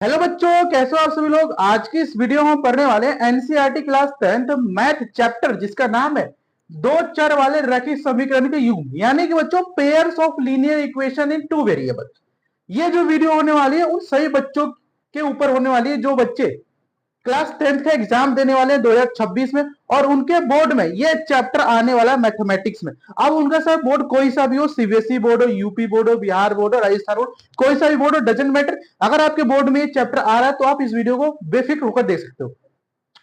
Hello बच्चों, कैसे हो आप सभी लोग। आज की इस वीडियो में हम पढ़ने वाले हैं NCERT class 10th math chapter, जिसका नाम है दो चर वाले रैखिक समीकरण के युग्म, यानी कि बच्चों pairs of linear equation in two variable. ये जो वीडियो होने वाली है उन सभी बच्चों के ऊपर होने वाली है जो बच्चे क्लास 10th का एग्जाम देने वाले हैं 2026 में, और उनके बोर्ड में ये चैप्टर आने वाला है मैथमेटिक्स में। अब उनका सब बोर्ड कोई सा भी हो, सीबीएसई बोर्ड हो, यूपी बोर्ड हो, बिहार बोर्ड हो, राजस्थान बोर्ड, कोई सा भी बोर्ड हो, डजेंट मैटर। अगर आपके बोर्ड में ये चैप्टर आ रहा है तो आप इस वीडियो को बेफिक्र होकर देख सकते हो।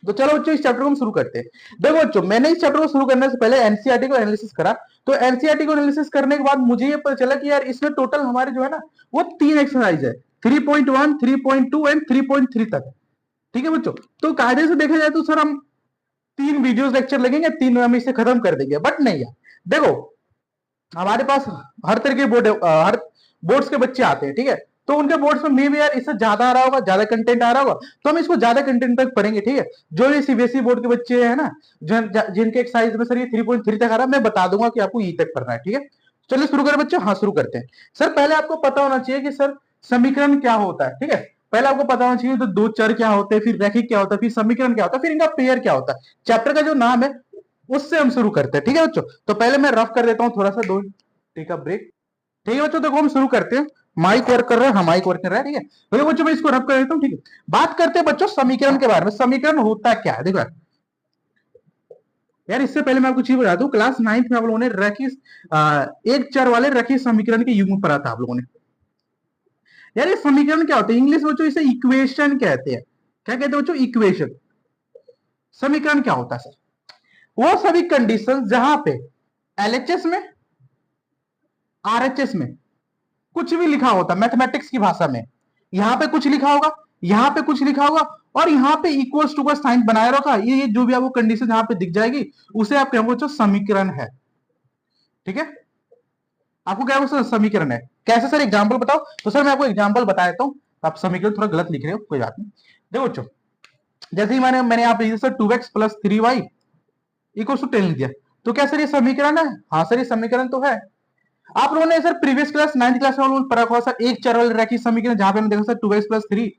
तो चलो बच्चों, इस चैप्टर को हम शुरू करते हैं। देखो बच्चों, मैंने इस चैप्टर को शुरू करने से पहले एनसीईआरटी को एनालिसिस करा। तो एनसीईआरटी को एनालिसिस करने के बाद मुझे ये पता चला कि यार इसमें टोटल हमारे जो है ना वो 3 एक्सरसाइज है, 3.1, 3.2 एंड 3.3 तक। ठीक है बच्चों, तो कायदे से देखा जाए तो सर हम 3 वीडियोस लेक्चर लगेंगे, 3 में हम इसे खत्म कर देंगे, बट नहीं यार। देखो, हमारे पास हर तरह के बोर्ड हर बोर्ड्स के बच्चे आते हैं, ठीक है। तो उनके बोर्ड्स में मे भी यार इससे ज्यादा आ रहा होगा, ज्यादा कंटेंट आ रहा होगा, तो हम इसको ज्यादा कंटेंट तक पढ़ेंगे, ठीक है। जो ये सीबीएसई बोर्ड के बच्चे हैं ना, जिनके एक्सरसाइज में सर ये 3.3 तक आ रहा है, मैं बता दूंगा कि आपको ई तक पढ़ना है, ठीक है। चलिए शुरू करें बच्चों। हाँ, शुरू करते हैं। सर पहले आपको पता होना चाहिए कि सर समीकरण क्या होता है, ठीक है। पहले आपको पता होना चाहिए तो दो चर क्या होते हैं, फिर रैखिक क्या होता है, फिर समीकरण क्या होता है, फिर इनका पेयर क्या होता है। चैप्टर का जो नाम है उससे हम शुरू करते हैं, ठीक है बच्चों। तो पहले मैं रफ कर देता हूं थोड़ा सा, दो ठीक है ब्रेक। ठीक है बच्चों, देखो हम शुरू करते हैं। माइक वर्क कर रहा है, हाँ माइक वर्क कर रहा है, ठीक है। तो बच्चों मैं इसको रफ कर देता हूँ, ठीक है। बात करते हैं बच्चों समीकरण के बारे में। समीकरण होता क्या है, देखो यार इससे पहले मैं आपको चीज बता दूं, क्लास 9th में आप लोगों ने रैखिक एक चर वाले रैखिक समीकरण के युग्म पढ़ा था आप लोगों ने। यार ये समीकरण क्या होता है, इंग्लिश में बच्चों इसे इक्वेशन कहते हैं। क्या कहते हैं बच्चों, इक्वेशन। समीकरण क्या होता है सर, वो सभी कंडीशन जहां पे एलएचएस में, आरएचएस में कुछ भी लिखा होता है मैथमेटिक्स की भाषा में, यहां पे कुछ लिखा होगा, यहां पे कुछ लिखा होगा, और यहां पे इक्वल्स टू का साइन बनाए रखा, ये जो भी आपको कंडीशन यहां पे दिख जाएगी उसे आप कहोगे बच्चों समीकरण है, ठीक है। आपको क्या है समीकरण है। कैसे सर, एग्जांपल बताओ। तो सर मैं आपको एग्जांपल बता देता हूं। आप समीकरण थोड़ा गलत लिख रहे हो, कोई बात नहीं। देखो बच्चों, जैसे ही मैंने आप sir 2x plus 3y equal to 10 लिख दिया, तो क्या सर ये समीकरण है। हाँ सर ये समीकरण तो है। आप लोगों ने sir previous class 9th class में पढ़ा हुआ सर एक चर वाले रैखिक समीकरण, जहां पे हमने देखा sir 2x plus 3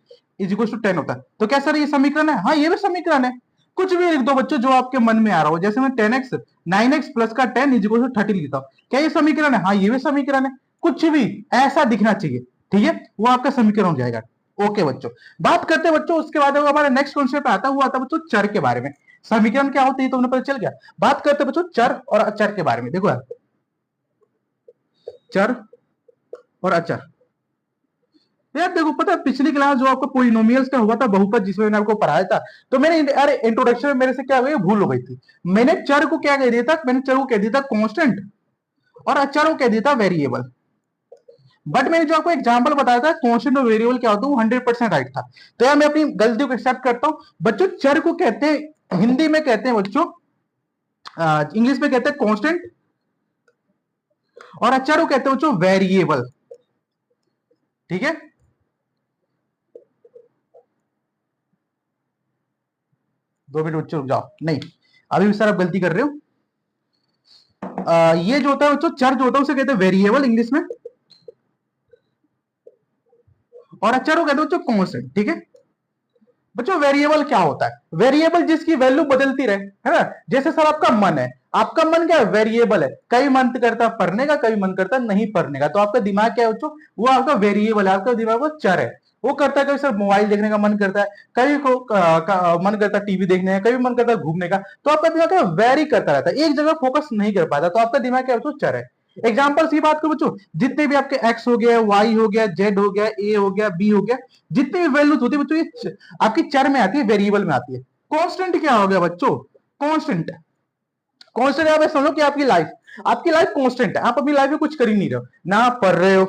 is equal to 10 होता है। तो क्या सर ये समीकरण है। हाँ ये भी समीकरण है। कुछ भी लिख दो बच्चों जो आपके मन में आ रहा हो, जैसे मैं 10x 9x प्लस का 10 इज इक्वल टू 30 लिखता हूं, क्या ये समीकरण है। हाँ ये भी समीकरण है। कुछ भी ऐसा दिखना चाहिए, ठीक है, वो आपका समीकरण हो जाएगा। ओके बच्चों, बात करते हैं बच्चों, उसके बाद हमारा नेक्स्ट कॉन्सेप्ट आता है, वो आता है बच्चों चर के बारे में। समीकरण क्या होती है तो उन्हें पता चल गया। बात करते हैं बच्चों चर और अचर के बारे में। देखो यार, चर और अचर, यार देखो पता है पिछली क्लास जो आपको पोलिनोमियल्स का हुआ था, बहुपद, जिसमें मैंने आपको पढ़ाया था, तो मैंने अरे इंट्रोडक्शन में मेरे से क्या हुआ, भूल हो गई थी। मैंने चर को क्या कह दिया था, मैंने चर को कह दिया था कांस्टेंट, और अचर को कह दिया था वेरिएबल। बट मैंने जो आपको एग्जांपल बताया था कांस्टेंट और वेरिएबल क्या होता है, वो 100% राइट था। तो यार मैं अपनी गलतियों को एक्सेप्ट करता हूं बच्चों। चर को कहते हैं, हिंदी में कहते हैं बच्चों, इंग्लिश में कहते हैं कांस्टेंट, और अचर को कहते हैं बच्चों वेरिएबल, ठीक है। 2 मिनट बच्चों रुक जाओ, नहीं अभी भी सर आप गलती कर रहे हो। ये जो होता है बच्चों चर जो होता है उसे कहते हैं वेरिएबल इंग्लिश में, और अचर को कहते हैं बच्चों कांस्टेंट, ठीक है। बच्चों वेरिएबल क्या होता है, वेरिएबल जिसकी वैल्यू बदलती रहे, है ना। जैसे सर आपका मन है, आपका मन क्या है, वेरिएबल है। कई मन करता है पढ़ने का, कई मन करता है नहीं पढ़ने का, तो आपका दिमाग क्या है बच्चों, वो आपका वेरिएबल है, आपका दिमाग वो चर है। वो करता है कभी सर मोबाइल देखने का मन करता है, कभी को मन करता है टीवी देखने का, कभी मन करता है घूमने का। तो आपका दिमाग क्या वेरी करता रहता है, एक जगह फोकस नहीं कर पाता, तो आपका दिमाग क्या है बच्चों चर है। एग्जाम्पल की बात करो बच्चों, जितने भी आपके एक्स हो गया, वाई हो गया, जेड हो गया, ए हो गया, बी हो गया, जितनी भी वैल्यूज होती है बच्चों ये आपकी चर में आती है, वेरिएबल में आती है। कांस्टेंट क्या हो गया बच्चों, कांस्टेंट। कांस्टेंट आप समझो कि आपकी लाइफ कांस्टेंट है, आप अपनी लाइफ में कुछ कर ही नहीं रहे हो, ना आप पढ़ रहे हो,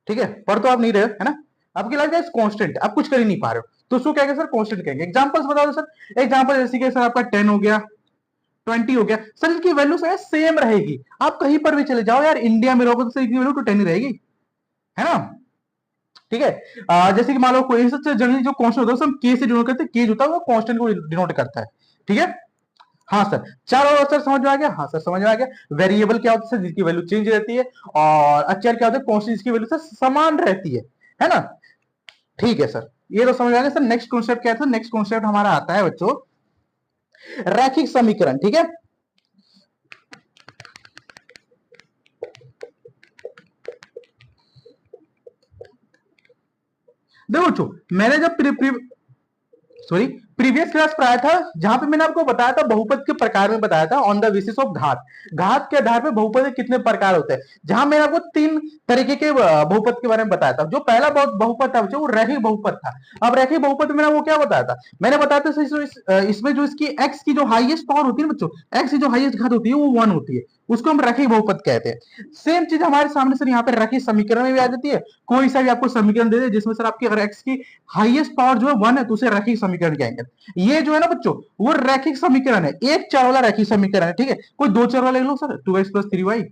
ठीक है, पढ़ तो आप नहीं रहे हो, है ना। आपकी लाइफ कांस्टेंट है, आप कुछ कर ही नहीं पा रहे हो, तो उसको क्या सर कांस्टेंट कहेंगे। एग्जांपल्स बता दो सर। एग्जांपल जैसे कि सर आपका 10 हो गया, 20 हो गया, सर इसकी वैल्यू सेम रहेगी। आप कहीं पर भी चले जाओ यार, इंडिया में रहोगे तो सर इसकी वैल्यू तो 10 ही रहेगी, है ना, ठीक है। जैसे कि मान लो कोई जनरली जो कांस्टेंट होता है हम के से डिनोट करते हैं, के जो होता है वो कांस्टेंट को डिनोट करता है, ठीक है। हाँ सर, चारों और सर समझ में आ गया। हाँ सर समझ में आ गया। वेरिएबल क्या होता है सर, जिसकी वैल्यू चेंज रहती है, और अचर क्या होता है, कांस्टेंट जिसकी वैल्यू सर समान रहती है ना। ठीक है सर, ये तो समझ आ गया सर। नेक्स्ट कॉन्सेप्ट क्या था? नेक्स्ट कॉन्सेप्ट हमारा आता है बच्चों रैखिक समीकरण। ठीक है, देखो बच्चों, मैंने जब सॉरी प्रीवियस क्लास पढ़ाया था, जहां पे मैंने आपको बताया था बहुपद के प्रकार में बताया था ऑन द बेसिस ऑफ घात। घात के आधार पे बहुपद के कितने प्रकार होते हैं, जहां मैंने आपको 3 तरीके के बहुपद के बारे में बताया था। जो पहला बहुपद था बच्चों वो रैखिक बहुपद था। अब रैखिक बहुपद में मैंने वो क्या बताया था? मैंने बताया था इसमें जो इसकी x की जो हाईएस्ट पावर होती है बच्चों, x की जो हाईएस्ट घात होती है वो 1 होती है, उसको हम रैखिक बहुपद कहते हैं। सेम चीज हमारे सामने सर यहाँ पे रैखिक समीकरण में भी आ जाती है। कोई सा भी आपको समीकरण दे दे जिसमें सर आपकी अगर x की हाईएस्ट पावर जो है 1 है तो उसे रैखिक समीकरण कहेंगे। ये जो है ना बच्चों वो रैखिक समीकरण है, एक चर वाला रैखिक समीकरण है। ठीक है, कोई दो चर वाला ले लो sir, 2x + 3y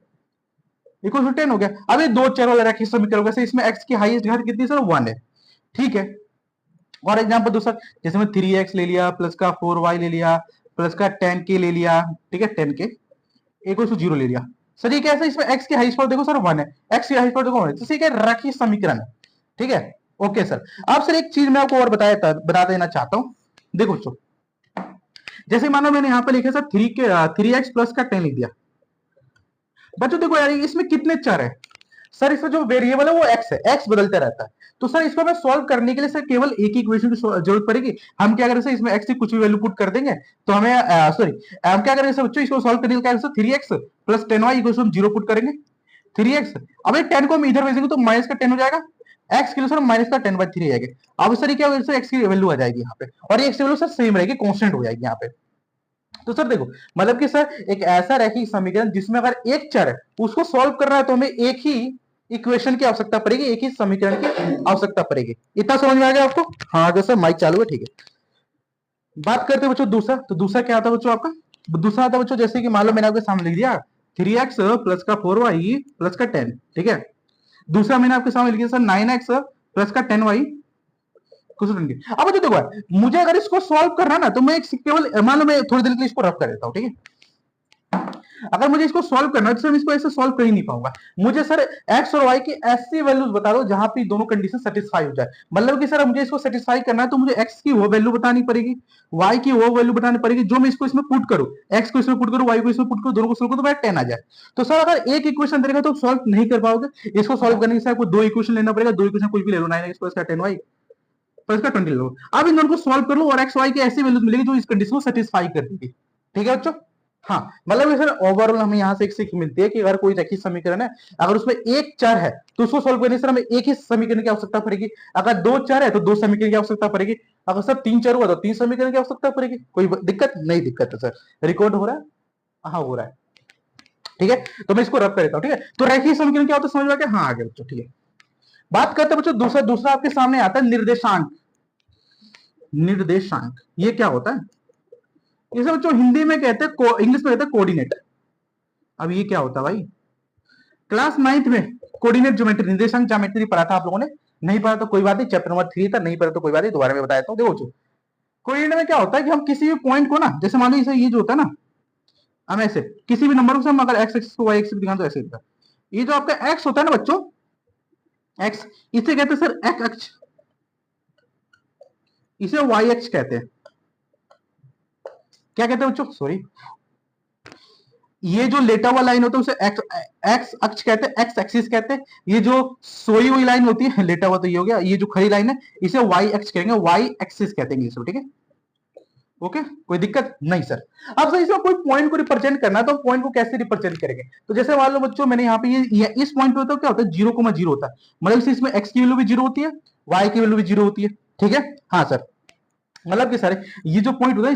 equal to 10 हो गया। अब ये दो चर वाला रैखिक समीकरण होगा, इसमें x की हाईएस्ट घात कितनी सर? 1 है। ठीक है, और एग्जांपल दूसरा, जैसे मैं 3x ले लिया प्लस का 4y ले लिया प्लस का 10k ले लिया, ठीक है 10k इक्वल टू 0 ले लिया। सर ये कैसे? इसमें x की हाईएस्ट पावर देखो सर 1 है, x की हाईएस्ट पावर देखो 1 है, तो ये क्या रैखिक समीकरण है। ठीक है, ओके सर। अब सर एक चीज मैं आपको और बता देना चाहता हूं। देखो बच्चों, जैसे मानो मैंने यहां पे लिखा सर 3x प्लस का 10 लिख दिया। बच्चों देखो यार इसमें कितने चर है? सर इसमें जो वेरिएबल है वो x है, x बदलता रहता है। तो सर इसको हमें सॉल्व करने के लिए सर केवल एक ही इक्वेशन की जरूरत पड़ेगी। हम क्या करें सर, इसमें x की कुछ भी वैल्यू पुट कर देंगे तो हमें सॉरी हम क्या करेंगे सर बच्चों, इसको सॉल्व करने के लिए 3x plus 10y equal to 0 put करेंगे। 3x, अब 10 को हम इधर भेजेंगे तो माइनस का 10 हो जाएगा, x के लिए सर माइनस का 10/3 आ जाएगा। अब सर क्या होगा, x की वैल्यू आ जाएगी यहाँ पे, और x की वैल्यू सर सेम रहेगी, कांस्टेंट हो जाएगी यहाँ पे। तो सर देखो मतलब कि सर एक ऐसा रैखिक समीकरण जिसमें अगर एक चर है उसको सॉल्व करना है तो हमें एक ही इक्वेशन की आवश्यकता पड़ेगी, एक ही समीकरण की आवश्यकता पड़ेगी। इतना समझ में आ गया आपको? हाँ अगर सर माइक चालू है, ठीक है। बात करते हैं बच्चों दूसरा, तो दूसरा क्या आता है बच्चों आपका? दूसरा आता है बच्चों जैसे कि मान लो मैंने आपके सामने लिख दिया 3x प्लस का 4y प्लस का 10। ठीक है, दूसरा मैंने आपके सामने लिख दिया सर 9x प्लस का 10y कुछ नहीं। अब जो देखो मुझे अगर इसको सॉल्व करना ना तो मैं केवल मान लो मैं थोड़ी देर के लिए इसको रफ कर देता हूं। ठीक है, अगर मुझे इसको सॉल्व करना है तो मैं इसको ऐसे सॉल्व कर ही नहीं पाऊंगा। मुझे सर x और y की ऐसी वैल्यूज बता दो जहां पे दोनों कंडीशन सेटिस्फाई हो जाए। मतलब कि सर मुझे इसको सेटिस्फाई करना है तो मुझे x की वो वैल्यू बतानी पड़ेगी, y की वो वैल्यू बतानी पड़ेगी जो मैं इसको इसमें पुट करूं, x को इसमें पुट करूं, y को इसमें पुट करूं, दोनों को सॉल्व करूं तो मेरा 10 आ जाए। तो सर अगर एक इक्वेशन देगा तो सॉल्व नहीं कर पाओगे। इसको सॉल्व करने के लिए आपको दो इक्वेशन लेना पड़ेगा, दो इक्वेशन कुछ भी ले लो, 9x प्लस का 10y प्लस का 20 ले लो। अब इन दोनों को सॉल्व कर लो और x y की ऐसी वैल्यूज मिलेगी जो इस कंडीशन को सेटिस्फाई कर देगी। ठीक है बच्चों? हाँ मतलब सर ओवरऑल हमें यहाँ से एक सीख मिलती है कि अगर कोई रैखिक समीकरण है, अगर उसमें एक चर है तो उसको सॉल्व करने से हमें एक ही समीकरण की आवश्यकता पड़ेगी। अगर दो चर है तो दो समीकरण की आवश्यकता पड़ेगी। अगर सर तीन चर हुआ तो तीन समीकरण की आवश्यकता पड़ेगी। कोई दिक्कत नहीं? दिक्कत है सर, रिकॉर्ड हो रहा है? हाँ हो रहा है। ठीक है, तो मैं इसको रब कर देता हूँ। ठीक है, तो रैखिक समीकरण क्या होता है समझ में आ गया? हाँ आ गया बच्चों। ठीक है, बात करते हैं बच्चों दूसरा। दूसरा आपके सामने आता है निर्देशांक। निर्देशांक ये क्या होता है? इसे बच्चों हिंदी में कहते हैं, इंग्लिश में कहते हैं कोऑर्डिनेट। अब ये क्या होता है भाई? क्लास 9th में कोऑर्डिनेट ज्योमेट्री, निर्देशांक ज्योमेट्री पढ़ा था आप लोगों ने? नहीं पढ़ा तो कोई बात नहीं, चैप्टर नंबर 3 था, नहीं पढ़ा तो कोई बात नहीं, दोबारा में बता देता हूँ। देखो बच्चों कोऑर्डिनेट में क्या होता है कि हम किसी भी पॉइंट को ना, जैसे मान लो इसे ये जो होता है ना, हम ऐसे किसी भी नंबर को हम अगर एक्स एक्सिस को वाई एक्सिस दिखाएं तो ऐसे दिखता है। ये जो आपका एक्स होता है ना बच्चों, एक्स, इसे कहते हैं सर एक्स अक्ष, इसे वाई अक्ष कहते हैं। क्या कहते हैं बच्चों? सॉरी, ये जो लेटा हुआ लाइन होता है उसे एक्स अक्ष कहते हैं, एक्स एक्सिस कहते हैं। ये जो सोई हुई लाइन होती है, लेटा हुआ तो ये हो गया, ये जो खड़ी लाइन है इसे वाई अक्ष कहेंगे, वाई एक्सिस कहते हैं इंग्लिश में। ठीक है, ओके, कोई दिक्कत नहीं सर। अब सर इसमें कोई पॉइंट को रिप्रेजेंट करना है तो पॉइंट को कैसे रिप्रेजेंट करेंगे? तो जैसे मान लो बच्चों मैंने यहाँ पे ये इस पॉइंट पे तो क्या होता है 0,0 होता है, मतलब इसमें एक्स की वैल्यू भी 0 होती है, वाई की वैल्यू भी 0 होती है। ठीक है, हाँ सर, मतलब कि सर ये जो पॉइंट होता है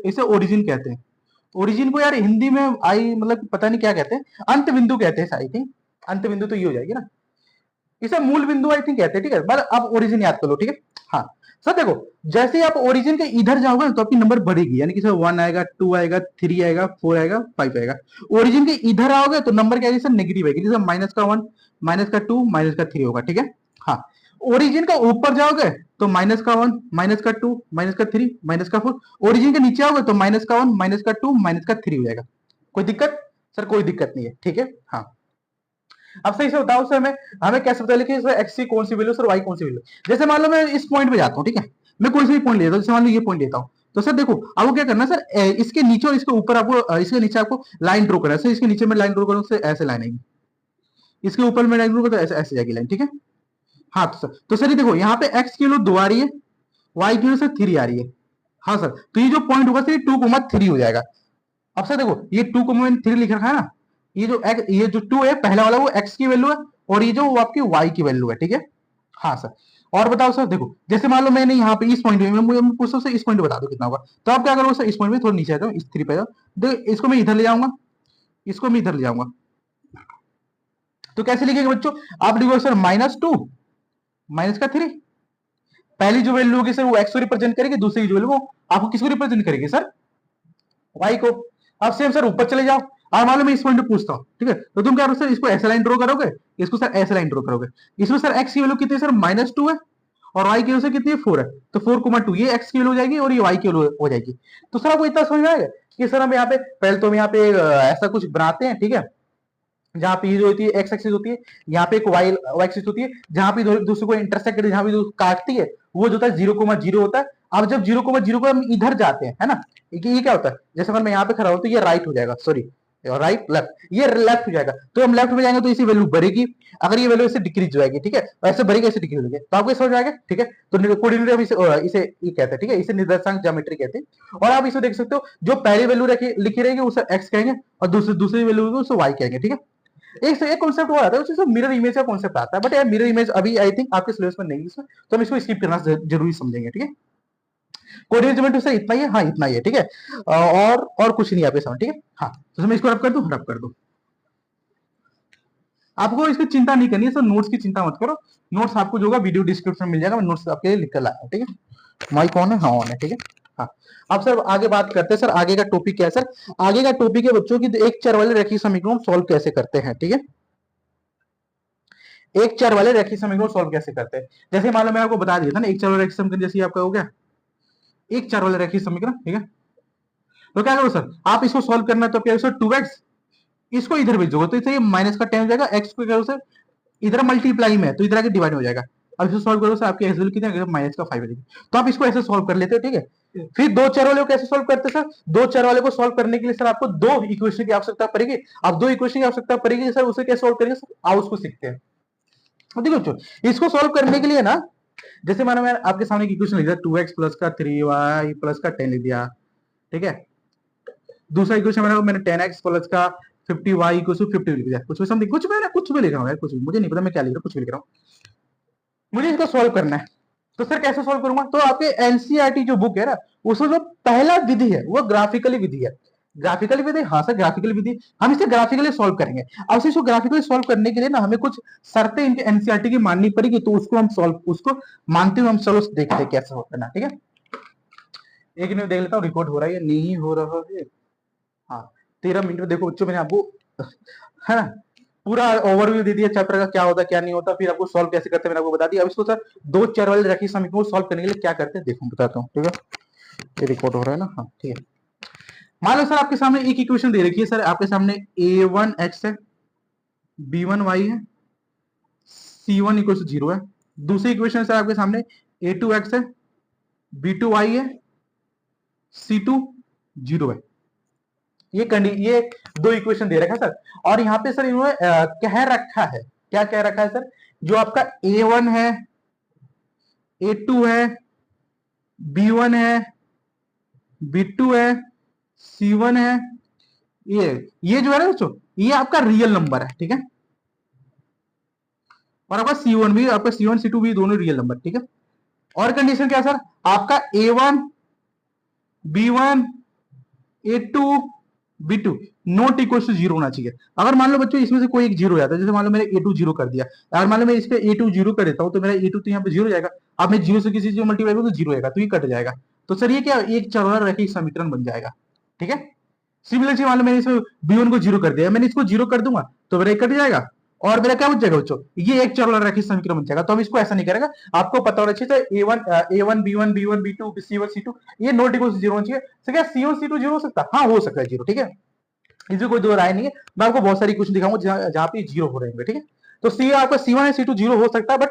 इसे ओरिजिन कहते हैं। ओरिजिन को यार हिंदी में आई मतलब पता नहीं क्या कहते हैं, अंत बिंदु कहते हैं आई थिंक, अंत बिंदु तो ये हो जाएगी ना, इसे मूल बिंदु आई थिंक कहते हैं। ठीक है, मतलब आप ओरिजिन याद कर लो। ठीक है, हाँ सर देखो जैसे ही आप ओरिजिन के इधर जाओगे तो आपकी नंबर बढ़ेगी, यानी कि सर 1 आएगा, 2 आएगा, 3 आएगा, 4 आएगा, 5 आएगा। ओरिजिन के इधर आओगे तो नंबर क्या आएगी सर? नेगेटिव आएगी, जैसे -1, -2, -3 होगा। ठीक है, हाँ ओरिजिन का ऊपर जाओगे तो -1, -2, -3, -4। ओरिजिन के नीचे आओगे तो -1, -2, -3 हो जाएगा। कोई दिक्कत? सर कोई दिक्कत नहीं है। ठीक है, हाँ अब सही से बताओ सर, हमें हमें कैसे पता लिखे सर एक्स की कौन सी वैल्यू सर वाई कौन सी वैल्यू। जैसे मान लो मैं इस पॉइंट पे जाता हूँ, ठीक है, मैं कोई सी पॉइंट लेता हूँ, जैसे मान लो ये पॉइंट लेता हूँ, तो सर देखो आपको क्या करना है सर, इसके नीचे और इसके ऊपर आपको इसके नीचे आपको लाइन ड्रॉ करना है। सर इसके नीचे में लाइन ड्रॉ करूँ ऐसे लाइन आएगी, इसके ऊपर में लाइन ड्रॉ करूँ तो ऐसे ऐसे जाएगी लाइन, ठीक है। हाँ तो सर ये देखो यहाँ पे एक्स की वैल्यू 2 आ रही है, वाई की वैल्यू सर 3 आ रही है। हाँ सर, तो ये जो पॉइंट होगा सर 2,3 हो जाएगा। अब सर देखो ये 2,3 लिख रखा है ना, ये जो 2 है पहला वाला वो एक्स की वैल्यू है, और ये जो वो आपकी वाई की वैल्यू है, ठीक है। हाँ सर, और बताओ सर, देखो जैसे मान लो मैंने यहाँ पे इस पॉइंट में मुझे पूछता हूँ इस पॉइंट बता दो कितना होगा, तो आप क्या करोगे सर, इस पॉइंट में थोड़ा नीचे आ जाओ, इस 3 पे जाओ, देखो इसको मैं इधर ले जाऊंगा, इसको मैं इधर ले जाऊंगा, तो कैसे लिखेंगे बच्चों, आप लिखोगे सर -2 माइनस का 3, पहली जो वैल्यू होगी सर वो एक्स को रिप्रेजेंट करेगी, दूसरी जो वैल्यू वो आपको किसको रिप्रेजेंट करेगी सर, वाई को। अब सेम सर ऊपर चले जाओ, और मान लो मैं इस पॉइंट पे पूछता हूँ, ठीक है, तो तुम क्या करोगे सर, इसको ऐसे लाइन ड्रॉ करोगे, इसको सर ऐसे लाइन ड्रॉ करोगे, इसमें सर एक्स की वैल्यू कितनी है सर -2 है, और वाई की वैल्यू सर कितनी है 4 है, तो 4,2 ये एक्स की वैल्यू हो जाएगी और ये वाई की वैल्यू हो जाएगी। तो सर आपको इतना समझ में आएगा कि सर हम यहाँ पे पहले तो हम यहाँ पे ऐसा कुछ बनाते हैं, ठीक है, जहां पे ये जो होती है एक्स एक्सिस होती है, यहाँ पे एक वाई एक्सिस होती है, जहां पे दूसरे को इंटरसेक्ट जहां भी काटती है वो जो होता है 0,0 होता है। अब जब 0,0 को हम इधर जाते हैं, है ना, ये क्या होता है, जैसे अगर मैं यहाँ पे खड़ा हूं तो ये राइट हो जाएगा, सॉरी राइट लेफ्ट, ये लेफ्ट हो जाएगा, तो हम लेफ्ट में जाएंगे तो इसी वैल्यू बढ़ेगी, अगर ये वैल्यू इसे डिक्रीज हो जाएगी, ठीक है, ऐसे बढ़ेगी ऐसे डिक्रीज हो जाएगी, तो आपको समझ में आएगा, ठीक है। तो कोऑर्डिनेट हम इसे ये कहते हैं, ठीक है, इसे निर्देशांक ज्योमेट्री कहते हैं। और आप इसे देख सकते हो, जो पहली वैल्यू लिखी रहेगी उसे एक्स कहेंगे, और दूसरी वैल्यू उसे वाई कहेंगे, ठीक है। एक कॉन्सेप्ट और आता है उससे मिरर इमेज का कॉन्सेप्ट आता है, बट यार मिरर इमेज अभी आई थिंक आपके सिलेबस में नहीं है इसमें, तो हम इसको स्किप करना जरूरी समझेंगे, ठीक है। कोऑर्डिनेट ज्योमेट्री से इतना ही है, हाँ इतना ही है, ठीक है, और कुछ नहीं आपके समझ, ठीक है। हाँ तो मैं इसको रब कर दूं, रब कर दूं, आपको इसकी चिंता नहीं करनी है सर, नोट्स की चिंता मत करो, नोट्स आपको जो होगा वीडियो डिस्क्रिप्शन में मिल जाएगा, मैं नोट्स आपके लिए लिख कर लाया, ठीक है। माइक ऑन है, हाँ ऑन है, ठीक है। हाँ अब सर आगे बात करते हैं, सर आगे का टॉपिक क्या है सर, आगे का टॉपिक है बच्चों की एक चर वाले रेखीय समीकरण सॉल्व कैसे करते हैं, ठीक है। एक चर वाले रेखीय समीकरण सॉल्व कैसे करते हैं, जैसे मान लो मैंने आपको बता दिया था ना, एक चर वाले रेखीय समीकरण जैसे आपका हो गया एक चर वाले रेखीय समीकरण, ठीक है। तो क्या करो सर, आप इसको सॉल्व करना तो क्या 2x, इसको इधर भेजोगे तो इसे माइनस का 10 हो जाएगा, x को करो सर इधर मल्टीप्लाई में, तो इधर आके डिवाइड हो जाएगा। अब इसको सॉल्व करो सर, आपकी एक्स वैल्यू कितनी है, -5 आ जाएगी, तो आप इसको ऐसे सॉल्व कर लेते हो, ठीक है। फिर दो चर वाले को कैसे सॉल्व करते हैं सर, दो चर वाले को सॉल्व करने के लिए सर आपको दो इक्वेशन की आवश्यकता पड़ेगी। अब दो इक्वेशन की आवश्यकता पड़ेगी सर, उसे कैसे सॉल्व करेंगे सर, आओ उसको सीखते हैं। देखो बच्चों, इसको सॉल्व करने के लिए ना, जैसे मानो मैं आपके सामने एक इक्वेशन लिख दिया 2x प्लस का 3y प्लस का 10 लिख दिया, ठीक है। दूसरा इक्वेशन मैंने 10x प्लस का 50y इक्वल टू 50 लिख दिया, कुछ भी समथिंग, कुछ भी लिख रहा हूँ यार, कुछ भी मुझे नहीं पता मैं क्या लिख रहा हूँ, कुछ भी लिख रहा हूँ, मुझे इसको सॉल्व करना है। तो सर कैसे सॉल्व करूंगा, तो आपके एनसीईआरटी जो बुक है ना, उसमें जो पहला विधि है वो ग्राफिकली विधि है। ग्राफिकली विधि, हाँ सर ग्राफिकली विधि, हम इसे ग्राफिकली सॉल्व करेंगे। अब इसको ग्राफिकली सॉल्व करने के लिए ना हमें कुछ शर्तें इनके एनसीईआरटी की माननी पड़ेगी, तो उसको हम सॉल्व, उसको मानते हुए हम चलो देखते हैं कैसे होता है, ठीक है। एक मिनट देख लेता हूँ रिकॉर्ड हो रहा है या नहीं हो रहा है। हाँ 13 मिनट में देखो बच्चों, मैंने आपको है ना पूरा ओवरव्यू दे दिया चैप्टर का, क्या होता क्या नहीं होता, फिर आपको सॉल्व कैसे करते हैं मैंने आपको बता दिया। अब इसको सर दो चर वाले रेखीय समीकरण को सॉल्व करने के लिए क्या करते हैं देखो बताता हूँ, ठीक है। ये रिकॉर्ड हो रहा है ना, हाँ ठीक है। मान लो सर आपके सामने एक इक्वेशन दे रखी है सर, आपके सामने a1x है, b1y है, c1 इक्वल टू 0 है। दूसरी इक्वेशन सर आपके सामने a2x है, b2y है, c2 0 है। ये दो इक्वेशन दे रखा है सर, और यहाँ पे सर इन्होंने कह रखा है, क्या कह रखा है सर, जो आपका a1 है, a2 है, b1 है, b2 है, c1 है, ये जो है ना बच्चों, ये आपका रियल नंबर है, ठीक है। और आपका c1 भी, आपका c1 c2 भी दोनों रियल नंबर, ठीक है। और कंडीशन क्या सर, आपका a1 b1 a2 b2 not equal to 0 होना चाहिए। अगर मान लो बच्चों इसमें से कोई एक 0 हो जाता है, जैसे मान लो मैंने a2 0 कर दिया, अगर मान लो मैं इस पे a2 0 कर देता हूं तो मेरा a2 तो यहाँ पे 0 हो जाएगा। अब मैं 0 से किसी चीज को मल्टीप्लाई करूं तो 0 आएगा, तो ये कट जाएगा। तो सर ये क्या एक चरवाला रैखिक समीकरण बन जाएगा, ठीक है। सिमिलर मान लो मैंने इसमें b1 को 0 कर दिया, मैंने इसको 0 कर दूंगा तो मेरा कट जाएगा, और मेरा क्या बच जाएगा बच्चों, ये एक चरवाला रैखिक समीकरण बन जाएगा। तो हम इसको ऐसा नहीं करेंगे, आपको पता होना चाहिए a1 b1 b1 b2 c1 c2 ये नॉट इक्वल टू 0 होना चाहिए। क्या c1 c2 0 हो सकता है, हाँ हो सकता है 0, ठीक है। इसमें कोई दो राय नहीं है। मैं आपको बहुत सारी क्वेश्चन दिखाऊंगा जहां पे जीरो हो रहे होंगे, ठीक है। तो सी आपका C1 है, C2 जीरो हो सकता है, but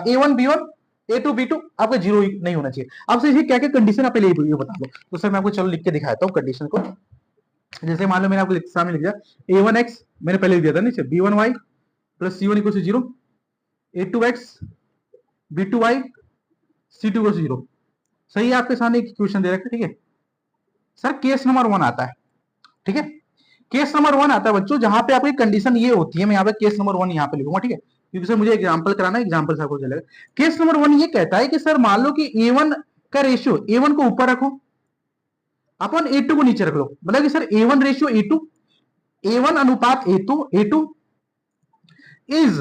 A1 B1 A2 B2 आपका जीरो नहीं होना चाहिए। आपसे ये क्या क्या कंडीशन आप पहले ये बता दो, तो सर मैं आपको चलो लिख के दिखाता हूँ कंडीशन को। जैसे मान लो मैंने आपको सामने लिख दिया A1X, मैंने पहले लिख दिया था नीचे, B1Y plus C1 equal to zero, A2X B2Y C2 equal to zero. सही है, आपके सामने एक क्वेश्चन दे रखा है, ठीक है सर। केस नंबर 1 आता है, ठीक है। केस नंबर 1 आता है बच्चों, जहां पे आपकी कंडीशन ये होती है, मैं यहाँ पे केस नंबर 1 यहाँ पे लिखूंगा, ठीक है, क्योंकि सर मुझे एग्जांपल कराना है, एग्जांपल से आपको चलेगा। केस नंबर 1 ये कहता है कि सर मान लो कि A1 का रेशियो, A1 को ऊपर रखो, अपन A2 को नीचे रख लो, मतलब कि sir A1 ratio A2, A1 अनुपात A2 is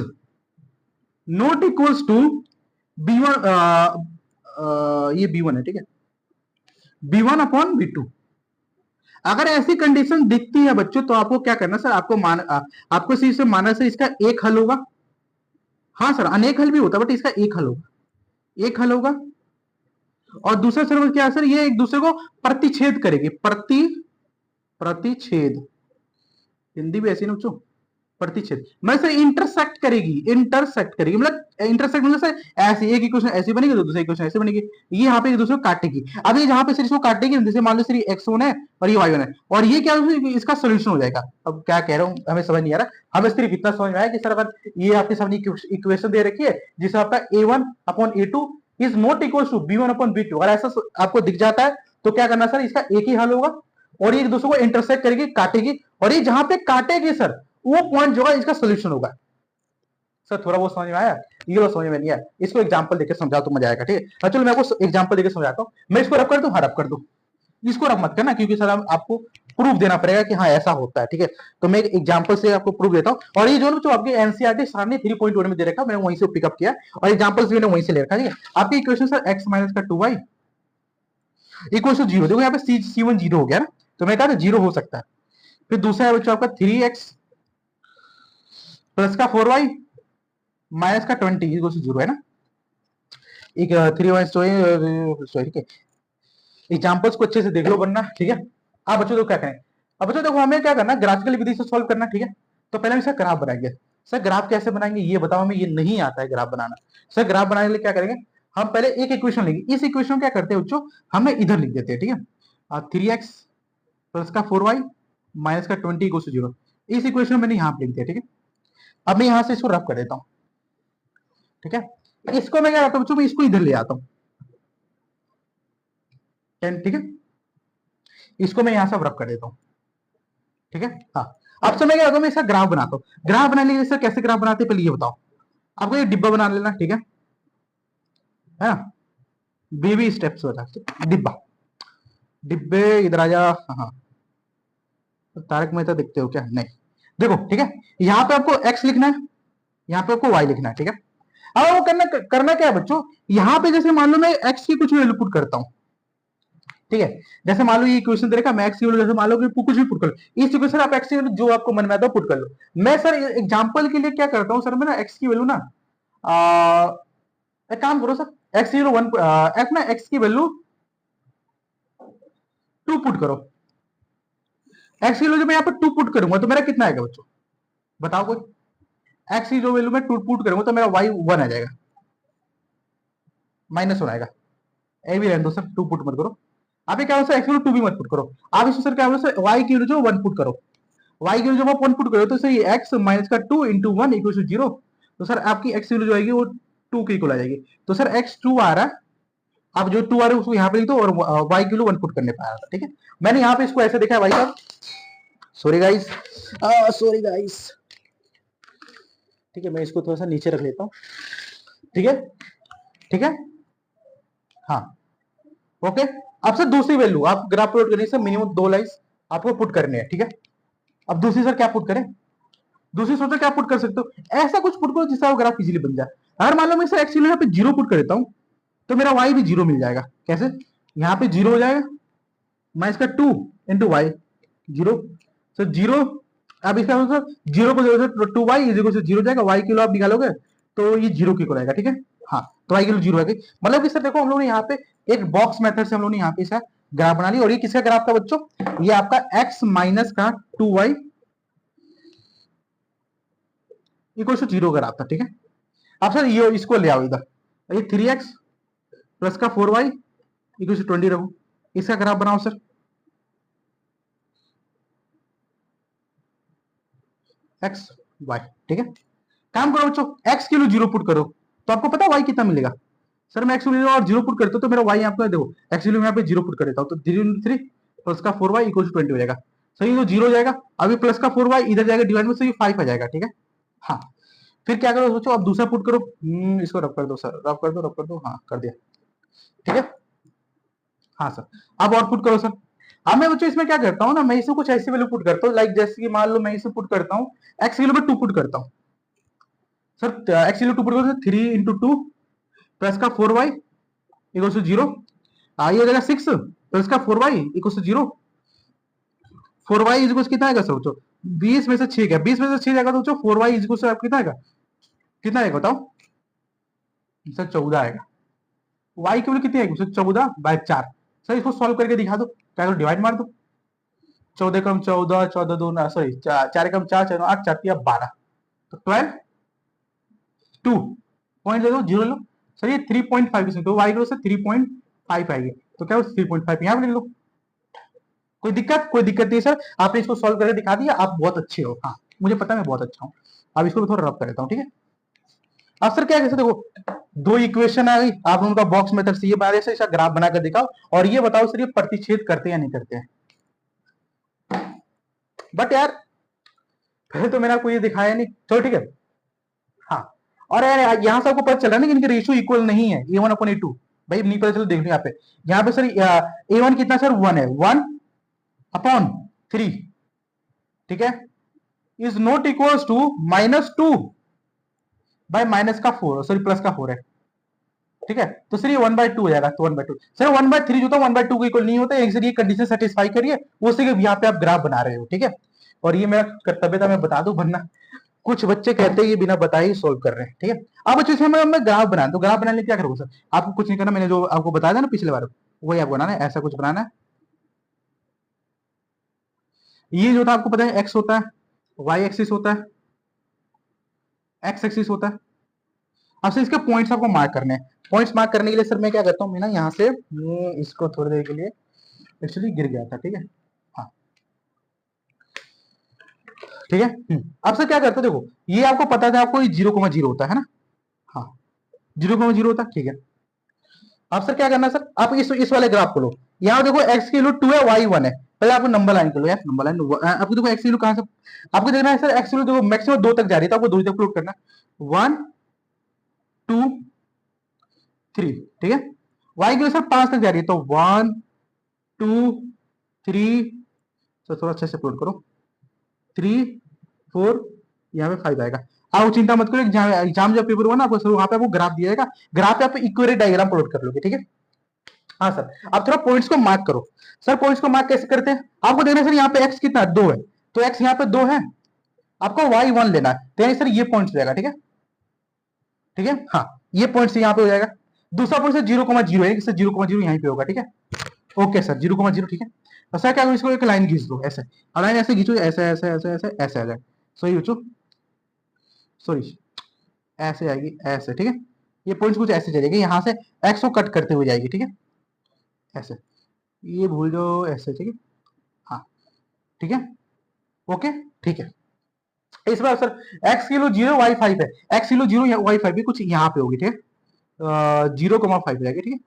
not equals to B1, ये B1 है, ठीक है, B1 अपॉन B2। अगर ऐसी कंडीशन दिखती है बच्चों, तो आपको क्या करना सर, आपको से माना सर इसका एक हल होगा। हाँ सर, अनेक हल भी होता है, बट इसका एक हल होगा, एक हल होगा। और दूसरा सर क्या है सर, ये एक दूसरे को प्रतिच्छेद करेगी, प्रतिच्छेद, हिंदी भी ऐसी ना बच्चों, प्रतिच्छेद मतलब सर इंटरसेक्ट करेगी मतलब इंटरसेक्ट मतलब सर ऐसे एक इक्वेशन ऐसी बनेगी तो दूसरी इक्वेशन ऐसे बनेगी, ये यहाँ पे एक दूसरे को काटेगी। अब ये जहां पे सर इसको काटेगी, जैसे मान लो सर ये x1 है और ये y1 है, और ये क्या इसका सोल्यूशन हो जाएगा। अब क्या कह रहा हूँ हमें समझ नहीं आ रहा, हमें सिर्फ इतना समझ में आया कि सर अगर ये आपके सामने इक्वेशन दे रखी है जिसे आपका A1 upon A2 is not equal to B1 upon B2, अगर ऐसा आपको दिख जाता है तो क्या करना सर, इसका एक ही हल होगा और ये एक दूसरे को इंटरसेक्ट करेगी, काटेगी, और ये जहां पे काटेगी सर वो पॉइंट जो है इसका सोल्यूशन होगा। सर थोड़ा बहुत समझ में आया, ये तो समझ में नहीं आया, इसको एग्जांपल देके समझाओ तो मजा आएगा, ठीक है। चलो मैं आपको एग्जांपल देके समझाता हूँ। मैं इसको रब कर दूं, हाँ रब कर दूं, इसको रब मत करना, क्योंकि सर आपको प्रूफ देना पड़ेगा कि हाँ ऐसा होता है, ठीक है। तो मैं एक एग्जांपल से आपको प्रूफ देता हूँ, और ये जो आपके एनसीईआरटी सामने 3.1 में दे रखा, मैंने वहीं से पिकअप किया और एग्जांपल्स मैंने वहीं से ले रखा, ठीक है। आपकी इक्वेशन सर x माइनस का 2y इक्वल टू जीरो, देखो यहाँ पे C1 जीरो हो गया ना, तो मैं कहा जीरो हो सकता है। फिर दूसरा है बच्चों आपका 3x प्लस का 4y माइनस का 20 इक्वल टू जीरो है ना। एक 3y सॉरी, ठीक है, एग्जांपल्स को अच्छे से देख लो वरना, ठीक है। आप बच्चों तो क्या करें, अब बच्चों देखो हमें क्या करना, ग्राफिकल विधि से सॉल्व करना, ठीक है। तो पहले हम इसका ग्राफ बनाएंगे। सर ग्राफ कैसे बनाएंगे ये बताओ, हमें ये नहीं आता है ग्राफ बनाना। सर ग्राफ बनाने के लिए क्या करेंगे, हम पहले एक इक्वेशन लेंगे, इस इक्वेशन क्या करते हैं बच्चों, हमने इधर लिख देते हैं, ठीक है। 3x प्लस का 4y माइनस का 20 इक्वल टू जीरो, इस इक्वेशन मैंने यहाँ पे लिख दिया, ठीक है। अब मैं यहां से इसको रफ कर देता हूं, ठीक है। इसको मैं क्या करता हूं बच्चों, मैं इसको इधर ले आता हूं, ठीक है, इसको मैं यहां से रफ कर देता हूं, ठीक है। हाँ, अब से मैं क्या करता हूं, मैं इसका ग्राफ बनाता हूं। ग्राफ बनाने के लिए कैसे ग्राफ बनाते हैं पहले ये बताओ। आपको ये डिब्बा बना लेना, ठीक है ना, बेबी स्टेप्स बता, डिब्बा, डिब्बे इधर आ जा, हाँ तारक मेहता देखते हो क्या, नहीं देखो, ठीक है। यहाँ पे आपको x लिखना है, यहाँ पे आपको y लिखना है, ठीक है। अब वो करना क्या है बच्चों, यहाँ पे जैसे मान लो मैं x की कुछ वैल्यू पुट करता हूँ, ठीक है। जैसे मान लो ये इक्वेशन दे रखा, मैं x की वैल्यू जैसे मान लो कि कुछ भी पुट कर लो, इस इक्वेशन आप x की वैल्यू जो आपको मन में आता है पुट कर लो। मैं सर एग्जांपल के लिए क्या करता हूँ सर, मैं ना x की वैल्यू ना एक काम करो सर, x की वैल्यू 1 ना x की वैल्यू 2 पुट करो, x की वैल्यू मैं यहाँ पर 2 पुट करूंगा तो मेरा कितना आएगा बच्चों बताओ कोई। x की जो वैल्यू मैं 2 पुट करूंगा तो मेरा y 1 आ जाएगा, -1 आएगा। ए भी रहने दो सर, 2 पुट मत करो। आप क्या सर x की वैल्यू 2 भी मत पुट करो, आप इसको सर क्या बोलो सर y की वैल्यू जो 1 पुट करो, y की वैल्यू जब 1 पुट करो तो सर ये x माइनस का 2 इंटू 1 इक्वल टू 0, तो सर आपकी x की वैल्यू जो आएगी वो 2 के इक्वल आ जाएगी। तो सर x 2 आ रहा है, आप जो 2 आ रहा है उसको यहाँ पे लिख दो और y की वैल्यू 1 पुट करने पाया था, ठीक है। मैंने यहाँ पे इसको ऐसे देखा है भाई साहब, सॉरी गाइस, सॉरी गाइस, ठीक है। मैं इसको थोड़ा सा नीचे रख लेता हूँ, ठीक है, ठीक है, हाँ ओके। अब सर दूसरी वैल्यू आप ग्राफ प्लॉट करने से मिनिमम 2 लाइन्स आपको पुट करने हैं, ठीक है। अब दूसरी सर क्या पुट करें, दूसरी सोचो क्या पुट कर सकते हो, ऐसा कुछ पुट करो जिससे ग्राफ इजीली बन जाए। अगर मान लो मैं सर एक्चुअली यहाँ पे 0 पुट कर देता हूँ तो मेरा y भी 0 मिल जाएगा, कैसे, यहाँ पे 0 हो जाएगा, मैं इसका 2 इंटू वाई 0, सर 0, अब इसका मतलब 0 को 2y इज इक्वल टू 0 जाएगा, y किलो आप निकालोगे तो ये 0 की आएगा, ठीक है। हाँ तो y किलो 0 आएगी, मतलब कि सर देखो हम लोग ने यहाँ पे एक बॉक्स मेथड से हम लोग ने यहाँ पे ग्राफ बना लिया। और ये किसका ग्राफ था बच्चों, ये आपका x माइनस का 2y इक्वल टू 0 ग्राफ था, ठीक है। अब सर ये इसको ले आओ इधर, ये 3x प्लस का 4y इक्वल टू 20 रखो, इसका ग्राफ बनाओ सर। x y, ठीक है। काम करो बच्चों, x की वैल्यू 0 पुट करो तो आपको पता है y कितना मिलेगा। सर मैं x वैल्यू और 0 पुट करता हूं तो मेरा y आपको देखो, x वैल्यू यहाँ पे 0 पुट कर देता हूं तो 3 प्लस का 4y इक्वल टू 20 हो जाएगा। सर ये तो 0 हो जाएगा, अभी प्लस का 4y इधर जाएगा डिवाइड में, तो ये 5 आ जाएगा, ठीक है। हाँ, फिर क्या करो बच्चों, अब दूसरा पुट करो, इसको रब कर दो सर, रब कर दो, रब कर दो, हाँ कर दिया, ठीक है। हाँ सर, अब और पुट करो सर। अब मैं बच्चों इसमें क्या करता हूँ ना, मैं इसमें कुछ ऐसी वैल्यू पुट करता हूँ, लाइक जैसे कि मान लो मैं इसे पुट करता हूँ x वैल्यू में 2 पुट करता हूँ सर, x वैल्यू 2 पुट करो, 3 इंटू 2 प्लस का 4y इक्वल टू 0, ये हो जाएगा 6 प्लस का 4y equal to 0, 4y equal कितना आएगा सर बच्चों, 20 में से 6 क्या, 20 में से 6 जाएगा तो बच्चों 4y इक्वल टू कितना आएगा, कितना आएगा बताओ सर, 14 आएगा। y की वैल्यू कितनी आएगी सर, 14/4। सर इसको सॉल्व करके दिखा दो, क्या करो डिवाइड मार दो, 14 कम 14, 14 2 सॉरी 4 कम 4, 4 8, 4 या 12, तो 12 2 पॉइंट ले लो, 0 लो सर, ये 3.5 तो y की से 3.5 आएगी, तो क्या 3.5 यहाँ पे ले लो। कोई दिक्कत नहीं सर, आपने इसको सॉल्व करके दिखा दिया, आप बहुत अच्छे हो। हाँ मुझे पता है मैं बहुत अच्छा हूँ। अब इसको थोड़ा रब कर देता हूँ, ठीक है। अब सर क्या है, देखो दो इक्वेशन आ गई, आप उनका बॉक्स मेथड से ये बना रहे, इसका ग्राफ बनाकर दिखाओ और ये बताओ सर ये प्रतिच्छेद करते हैं या नहीं करते हैं। बट यार पहले तो मैंने आपको ये दिखाया नहीं, चलो ठीक है। हाँ, और यार यहाँ से आपको पता चला ना कि इनके रेशियो इक्वल नहीं है, a1 अपॉन a2, भाई नहीं पता चलो देख लो यहाँ पे सर a1 कितना सर 1 है, 1/3, ठीक है, is not equals to -2 by minus का 4, सॉरी प्लस का 4 है, ठीक है। तो सर ये 1/2 हो जाएगा, तो 1/2 सर 1/3 जो था 1/2 को इक्वल नहीं होता है, सर ये कंडीशन सेटिस्फाई करिए, उसी के यहाँ पे आप ग्राफ बना रहे हो, ठीक है। और ये मेरा कर्तव्य था मैं बता दूं, वरना कुछ बच्चे कहते हैं ये बिना बताए ही सोल्व कर रहे हैं, ठीक है। अब बच्चों इसमें मैं ग्राफ बना, तो ग्राफ बनाने क्या करोगे सर, आपको कुछ नहीं करना, मैंने जो आपको बताया था ना पिछले बार, वही आपको बनाना है, ऐसा कुछ बनाना है। ये जो था आपको पता है एक्स होता है, वाई एक्सिस होता है, एक्स एक्सिस होता है। अब सर इसके पॉइंट्स आपको मार्क करने हैं, पॉइंट्स मार्क करने के लिए सर मैं क्या करता हूँ, मैं ना यहाँ से इसको थोड़ी देर के लिए एक्चुअली गिर गया था, ठीक है। हाँ ठीक है। अब सर क्या करते हो, देखो ये आपको पता था, आपको 0,0 होता है ना, हाँ 0,0 होता है, ठीक है। अब सर क्या करना है सर, आप इस वाले ग्राफ को लो, यहाँ देखो x की वैल्यू 2 है, y 1 है, पहले आपको नंबर लाइन कर लो यार, नंबर लाइन आपको देखो x की वैल्यू कहां से, आपको देखना है सर x की वैल्यू देखो मैक्सिमम 2 तक जा रही है, तो आपको 2 तक प्लॉट करना है, 1 2 3, ठीक है। y की वैल्यू सर 5 तक जा रही है, तो 1 2 3, तो थोड़ा अच्छे से प्लॉट करो, 3 4, यहाँ पे 5 आएगा। आप चिंता मत करो, एग्जाम जब पेपर हुआ ना आपको वहां पे आपको ग्राफ दिया जाएगा, ग्राफ पे आप इक्वेट डायग्राम प्लॉट कर लोगे, ठीक है। हाँ सर, अब थोड़ा पॉइंट्स को मार्क करो। सर पॉइंट्स को मार्क कैसे करते हैं, आपको देखना है सर यहाँ पे x कितना 2 है, तो x यहाँ पे 2 है, आपको y 1 लेना है, तो सर ये पॉइंट्स जाएगा, ठीक है, ठीक है। हाँ ये पॉइंट्स यहाँ पे हो जाएगा। दूसरा पॉइंट सर 0,0 है, सर 0,0 यहीं पे होगा, ठीक है। ओके सर 0,0, ठीक है। तो सर क्या, इसको एक लाइन खींच दो ऐसे, लाइन ऐसे खींचो, ऐसे ऐसे ऐसे ऐसे ऐसे आ जाए, सही बच्चों, सॉरी ऐसे आएगी ऐसे, ठीक है। ये पॉइंट्स कुछ ऐसे चलेगी, यहाँ से x को कट करते हुए जाएगी, ठीक है, ऐसे, ये भूल जाओ ऐसे, ठीक है। हाँ ठीक है, ओके ठीक है। इस बार सर x की वैल्यू 0 y 5 है, x की वैल्यू 0 y 5 भी कुछ यहाँ पे होगी, ठीक है, 0,5 जाएगी, ठीक है।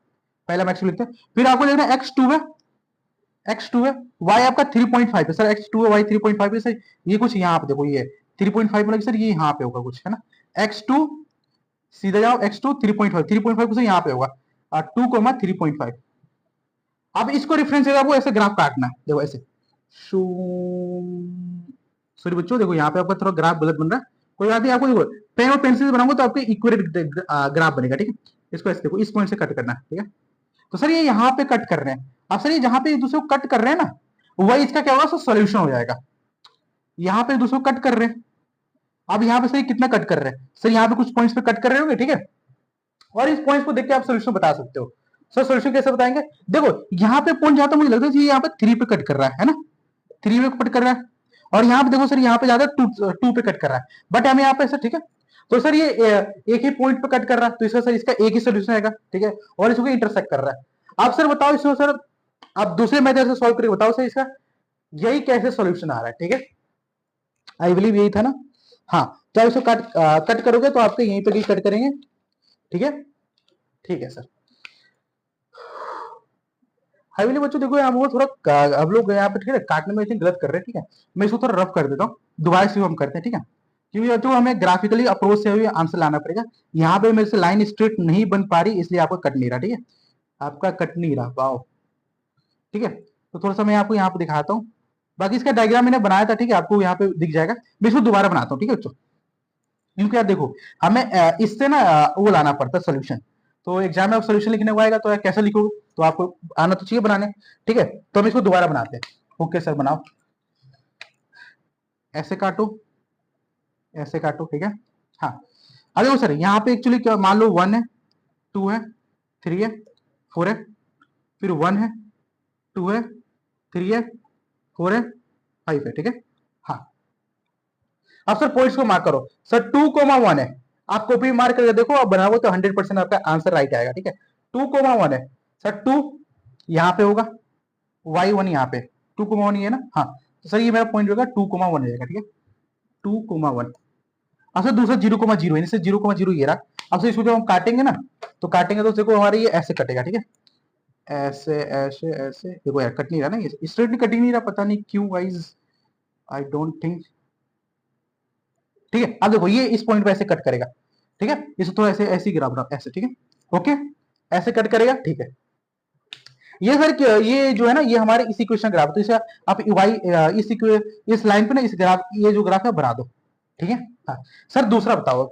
पहला मैक्स लिखते हैं, फिर आपको देखना है x2 है, x2 है, y आपका 3.5 है सर, x2 है, y 3.5 है सर, ये कुछ यहाँ पे देखो, ये 3.5 मतलब सर ये यहाँ पे होगा कुछ, है ना, x2 सीधा जाओ, x2 3.5, 3.5 यहाँ पे होगा, 2,3.5। अब इसको रेफरेंस आपको ऐसे ग्राफ काटना है, देखो ऐसे, सॉरी बच्चों देखो यहाँ पे आपका थोड़ा ग्राफ गलत बन रहा है, कोई बात नहीं, आपको देखो पेन और पेंसिल से बनाऊंगा तो आपके इक्वेट ग्राफ बनेगा, ठीक है। इसको ऐसे देखो, इस पॉइंट से कट करना है, ठीक है। तो सर ये यहाँ पे कट कर रहे हैं, अब सर ये जहां पे एक दूसरे को कट कर रहे हैं ना, वही इसका क्या होगा, सोल्यूशन हो जाएगा। यहाँ पे एक दूसरे को कट कर रहे हैं, अब यहाँ पे सर कितना कट कर रहे हैं, सर यहाँ पे कुछ पॉइंट्स पे कट कर रहे होंगे, ठीक है। और इस पॉइंट्स को देख के आप सोल्यूशन बता सकते हो। सर सोल्यूशन कैसे बताएंगे? देखो यहाँ पे पॉइंट जहां तक मुझे लगता है ये यहाँ पे 3 पे कट कर रहा है ना, 3 पे कट कर रहा है, और यहाँ पे देखो सर यहाँ पे ज्यादा 2 पे कट कर रहा है, बट हमें यहाँ पे सर ठीक है, तो सर ये एक ही पॉइंट पे कट कर रहा है, तो इसका सर इसका एक ही सोल्यूशन आएगा, ठीक है, और इसको इंटरसेक्ट कर रहा है। आप सर बताओ इसमें सर, आप दूसरे मेथड से सॉल्व करके बताओ सर इसका यही कैसे सोल्यूशन आ रहा है, ठीक है, आई बिलीव यही था ना, हाँ, तो आप इसको कट करोगे तो आपके यहीं पे कट करेंगे, ठीक है, ठीक है सर। आई बिलीव बच्चों देखो यहाँ वो थोड़ा अब लोग यहाँ पे ठीक है काटने में गलत कर रहे हैं, ठीक है, मैं इसको थोड़ा रफ कर देता हूँ, दोबारा से हम करते हैं, ठीक है, क्योंकि बच्चों हमें ग्राफिकली अप्रोच से हुए आंसर लाना पड़ेगा। यहाँ पे मेरे से लाइन स्ट्रेट नहीं बन पा रही, इसलिए आपका कट नहीं रहा, ठीक है, आपका कट नहीं रहा, वाओ, ठीक है, तो थोड़ा सा मैं आपको यहाँ पे दिखाता हूँ, बाकी इसका डायग्राम मैंने बनाया था, ठीक है, आपको यहाँ पे दिख जाएगा, मैं इसको दोबारा बनाता हूँ, ठीक है बच्चों, क्योंकि यार देखो हमें इससे ना वो लाना पड़ता है सोल्यूशन, तो एग्जाम में सोल्यूशन लिखने को आएगा तो कैसे लिखोगे, तो आपको आना तो चाहिए बनाने, ठीक है, तो हम इसको दोबारा बनाते हैं। ओके सर बनाओ, ऐसे काटो, ऐसे काटो, ठीक है, हाँ, अब देखो सर यहाँ पे एक्चुअली क्या मान लो 1 है, 2 है, 3 है, 4 है, फिर 1 है, 2 है, 3 है, 4 है, 5 है, ठीक है, हाँ, अब सर पॉइंट्स को मार्क करो, सर 2,1 है, आप कॉपी मार्क करके देखो, आप बनाओगे तो 100% आपका आंसर राइट आएगा, ठीक है, 2,1 है सर, 2 यहाँ पे होगा, y1 यहाँ पे, 2,1 ये ना, हाँ, तो सर ये मेरा पॉइंट होगा 2,1 हो जाएगा, ठीक है, 2,1। अब सर दूसरा 0,0 यानी 0,0 ये रहा, अब सर इसको जब हम काटेंगे ना, तो काटेंगे तो देखो हमारे ये ऐसे कटेगा, ठीक है, ऐसे ऐसे ऐसे, देखो यार कट नहीं रहा ना, ये स्ट्रेट नहीं कटिंग नहीं रहा, पता नहीं क्यों गाइस, आई डोंट थिंक, ठीक है, अब देखो ये इस पॉइंट पे ऐसे कट करेगा, ठीक है, इसको तो ऐसे ऐसे गिरा बना ऐसे, ठीक है, ओके, ऐसे कट करेगा, ठीक है, ये सर ये जो है ना ये हमारे इस इक्वेशन ग्राफ, तो इसे आप वाई इस लाइन पे ना इस ग्राफ ये जो ग्राफ है बना दो, ठीक है, हाँ, सर दूसरा बताओ,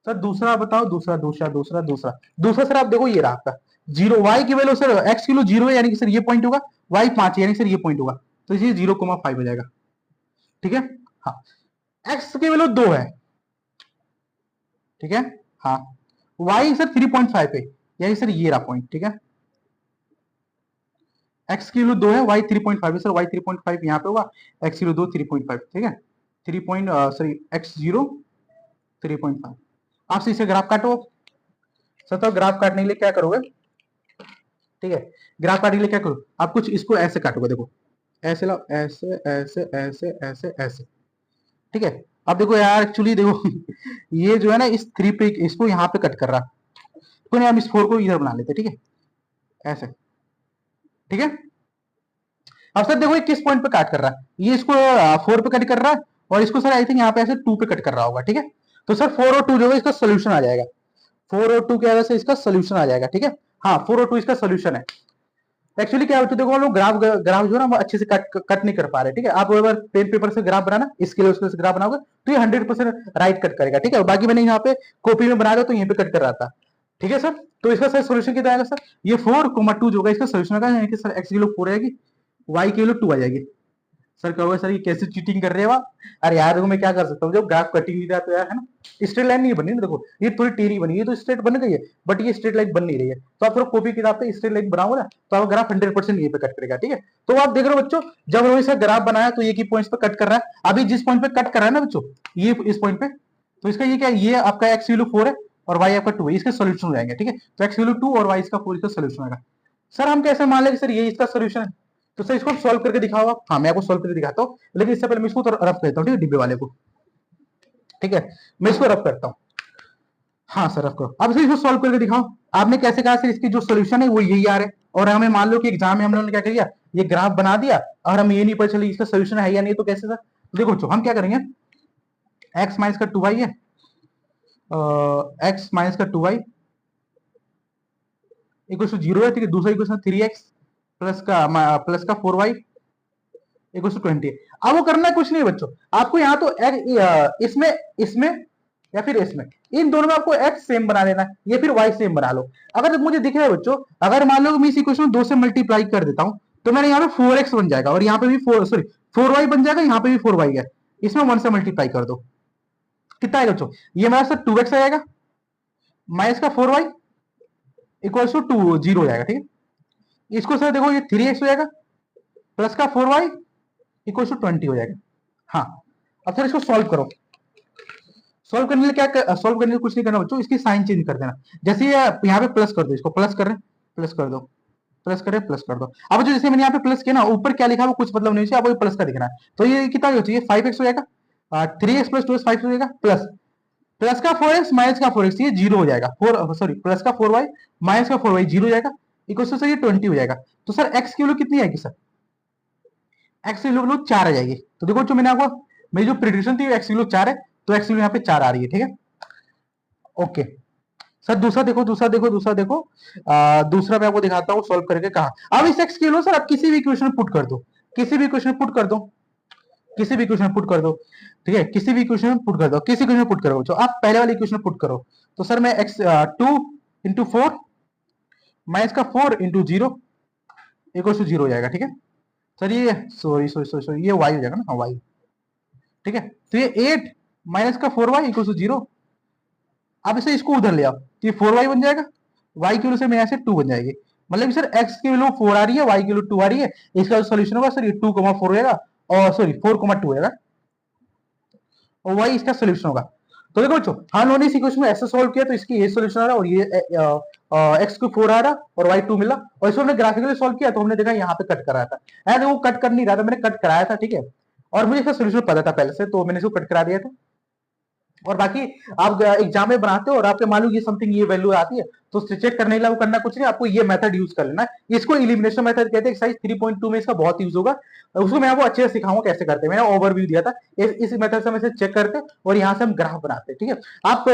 सर दूसरा बताओ, दूसरा दूसरा दूसरा दूसरा दूसरा सर आप देखो ये रहा आपका 0, वाई की वैल्यू सर एक्स की वैल्यू 0 है, यानी कि सर ये पॉइंट होगा, वाई 5 यानी सर ये पॉइंट होगा, तो ये 0,5 हो जाएगा, ठीक है, हाँ, एक्स की वैल्यू 2 है, ठीक है, हाँ, वाई सर 3.5 पे, यानी सर ये रहा पॉइंट, ठीक है, एक्स की वैल्यू 2 है, वाई 3.5 है, सर वाई 3.5 यहाँ पे होगा, एक्स की वैल्यू 2 3.5, ठीक है, 3 सॉरी एक्स 0 3.5, आपसे इसे ग्राफ काटो, सर तो ग्राफ काटने के लिए क्या करोगे, ठीक है, ग्राफ काटने के लिए क्या करो, आप कुछ इसको ऐसे काटोगे, देखो ऐसे लाओ, ऐसे ऐसे ऐसे ऐसे ऐसे, ठीक है, अब देखो यार एक्चुअली देखो ये जो है ना इस 3 पे इसको यहाँ पे कट कर रहा, तो नहीं हम इस 4 को इधर बना लेते, ठीक है, ऐसे, ठीक है, अब सर देखो ये किस पॉइंट पे कट कर रहा है, ये इसको 4 पे कट कर रहा है, और इसको सर आई थिंक यहाँ पे ऐसे 2 पे कट कर रहा होगा, ठीक है, तो सर 4 और 2 जो है इसका सोल्यूशन आ जाएगा, 4 और 2 क्या वजह से इसका सोल्यूशन आ जाएगा, ठीक है, हाँ 4 और 2 इसका सोल्यूशन है। एक्चुअली क्या होता है देखो हम लोग ग्राफ ग्राफ जो है ना अच्छे से कट नहीं कर पा रहे, ठीक है, आप अगर पेन पेपर से ग्राफ बनाना इसके लिए उसके ग्राफ बनाओगे तो ये 100% राइट कट करेगा, ठीक है, बाकी मैंने यहाँ पे कॉपी में बना दिया तो यहीं पे कट कर रहा था, ठीक है सर, तो इसका सर सोल्यूशन कितना आएगा सर, ये 4,2 जो होगा इसका सोल्यूशन होगा, यानी कि सर एक्स की वैल्यू 4 आएगी, वाई की वैल्यू 2 आ जाएगी, सर कहोगे सर ये कैसे चीटिंग कर रहे हो आप, अरे यार देखो मैं क्या कर सकता हूँ, जब ग्राफ कटिंग नहीं रहा तो यार है ना, स्ट्रेट लाइन नहीं बनी ना, देखो ये थोड़ी टेढ़ी बनी है, तो स्ट्रेट बन गई है, बट ये स्ट्रेट लाइन बन नहीं रही है, तो आप थोड़ा कॉपी किताब पे स्ट्रेट लाइन बनाओगे ना तो आप ग्राफ 100% ये पे कट करेगा, ठीक है, तो आप देख रहे हो बच्चों जब रोहित सर ग्राफ बनाया तो ये की पॉइंट्स पे कट कर रहा है, अभी जिस पॉइंट पे कट कर रहा है ना बच्चों ये इस पॉइंट पे, तो इसका ये क्या है, ये आपका एक्स वैल्यू 4 है और वाई आपका 2 है, इसके सोल्यूशन हो जाएंगे, ठीक है, तो एक्स वैल्यू 2 और वाई इसका 4 इसका सोल्यूशन आएगा, सर हम कैसे मान लें सर ये इसका सोल्यूशन है, तो सर इसको सॉल्व करके दिखाओ आप, हाँ मैं आपको सॉल्व करके दिखाता हूँ, लेकिन इससे पहले मैं इसको तो रफ करता हूँ, ठीक है, डिब्बे वाले को, ठीक है, मैं इसको रफ करता हूँ, हाँ सर रफ करो, अब सर इसको सॉल्व करके दिखाओ, आपने कैसे कहा सर इसकी जो सोल्यूशन है वो यही आ रहा है, और हमें मान लो कि एग्जाम में हम लोगों ने क्या किया, ये ग्राफ बना दिया और हम ये नहीं पता चली इसका सोल्यूशन है या नहीं, तो कैसे सर, देखो बच्चों हम क्या करेंगे, एक्स माइनस का 2y है, एक्स माइनस का 2y इक्वल टू 0 है, ठीक है, दूसरा इक्वेशन 3x प्लस का 4y इक्वल टू 20 है, अब वो करना कुछ नहीं बच्चों, आपको यहाँ तो इसमें इसमें या फिर इसमें इन दोनों में आपको x सेम बना लेना है या फिर y सेम बना लो, अगर मुझे दिख रहा है बच्चों, अगर मान लो मैं इस इक्वेशन 2 से मल्टीप्लाई कर देता हूं तो मेरे यहाँ पे 4x बन जाएगा और यहाँ पे भी 4y बन जाएगा, यहाँ पे भी 4y है, इसमें 1 से मल्टीप्लाई कर दो, कितना आएगा बच्चों, ये मेरा सर 2x आएगा माइनस का 4y इक्वल्स टू 2 0 हो जाएगा, ठीक है। इसको सर देखो, ये 3x हो जाएगा प्लस का 4y इक्वल्स टू 20 हो जाएगा। हाँ, अब सर इसको सॉल्व करो। सॉल्व करने के लिए क्या, सॉल्व करने के लिए कुछ नहीं करना बच्चों, इसकी साइन चेंज कर देना। जैसे ये यहाँ पे प्लस कर दो, इसको प्लस कर रहे हैं, प्लस कर दो, प्लस करे, प्लस कर दो। अब जो जैसे मैंने यहाँ पे प्लस किया ना, ऊपर क्या लिखा है वो कुछ मतलब नहीं चाहिए, आपको प्लस का दिखना है। तो ये कितना हो चाहिए, 5x हो जाएगा, 3x प्लस 2x 5 हो जाएगा, प्लस प्लस का 4x माइनस का 4x ये 0 हो जाएगा, सॉरी प्लस का 4y माइनस का 4y 0 हो जाएगा, इक्वल टू सर ये 20 हो जाएगा। तो सर x की वैल्यू कितनी आएगी सर, x की वैल्यू 4 आ जाएगी। तो देखो जो मैंने आपको, मेरी जो प्रेडिक्शन थी x की वैल्यू 4 है, तो x की वैल्यू यहाँ पे 4 आ रही है, ठीक है। ओके सर, दूसरा देखो, दूसरा देखो, दूसरा देखो, दूसरा मैं आपको दिखाता हूँ सॉल्व करके कहा। अब इस x की वैल्यू सर आप किसी भी इक्वेशन में पुट कर दो, किसी भी इक्वेशन में पुट कर दो, किसी भी इक्वेशन में पुट कर दो, ठीक है, किसी भी इक्वेशन में पुट कर दो, किसी इक्वेशन में पुट करो। जो आप पहले वाली इक्वेशन में पुट करो, तो सर मैं x 2 इंटू 4 माइनस का 4 इंटू 0 इक्वल टू 0 हो जाएगा, ठीक है। सर ये सॉरी सॉरी सॉरी सॉरी, ये y हो जाएगा ना, हाँ y, ठीक है। तो ये 8 माइनस का 4y इक्वल टू 0। अब इसे इसको उधर ले आओ, तो ये 4y बन जाएगा, y की वैल्यू से मेरे से 2 बन जाएगी। मतलब सर x की वैल्यू 4 आ रही है, y की वैल्यू 2 आ रही है, इसका जो सोल्यूशन होगा सर ये 2,4 हो जाएगा, और सॉरी 4,2 हो जाएगा, और y इसका सोल्यूशन होगा। तो देखो बच्चों, हम लोगों ने इस इक्वेशन में ऐसे सॉल्व किया, तो इसकी ये सोल्यूशन आ रहा और ये x को 4 आ रहा और y 2 मिला, और इसको हमने ग्राफिकली सॉल्व किया तो हमने देखा यहाँ पे कट कराया था, एंड वो कट कर नहीं रहा था, मैंने कट कराया था, ठीक है। और मुझे इसका सोल्यूशन पता था पहले से, तो मैंने इसको कट करा दिया था। और बाकी आप एग्जाम में बनाते हो और आपके मालूम ये समथिंग ये वैल्यू आती है, तो चेक करने के लिए करना कुछ नहीं, आपको ये मेथड यूज कर लेना है। इसको इलिमिनेशन मेथड कहते हैं, एक्सरसाइज 3.2 में इसका बहुत यूज होगा, उसको मैं आपको अच्छे से सिखाऊंगा कैसे करते हैं, मैंने ओवरव्यू दिया था। इस मेथड से हम इसे चेक करते हैं और यहाँ से हम ग्राफ बनाते हैं, ठीक है। आप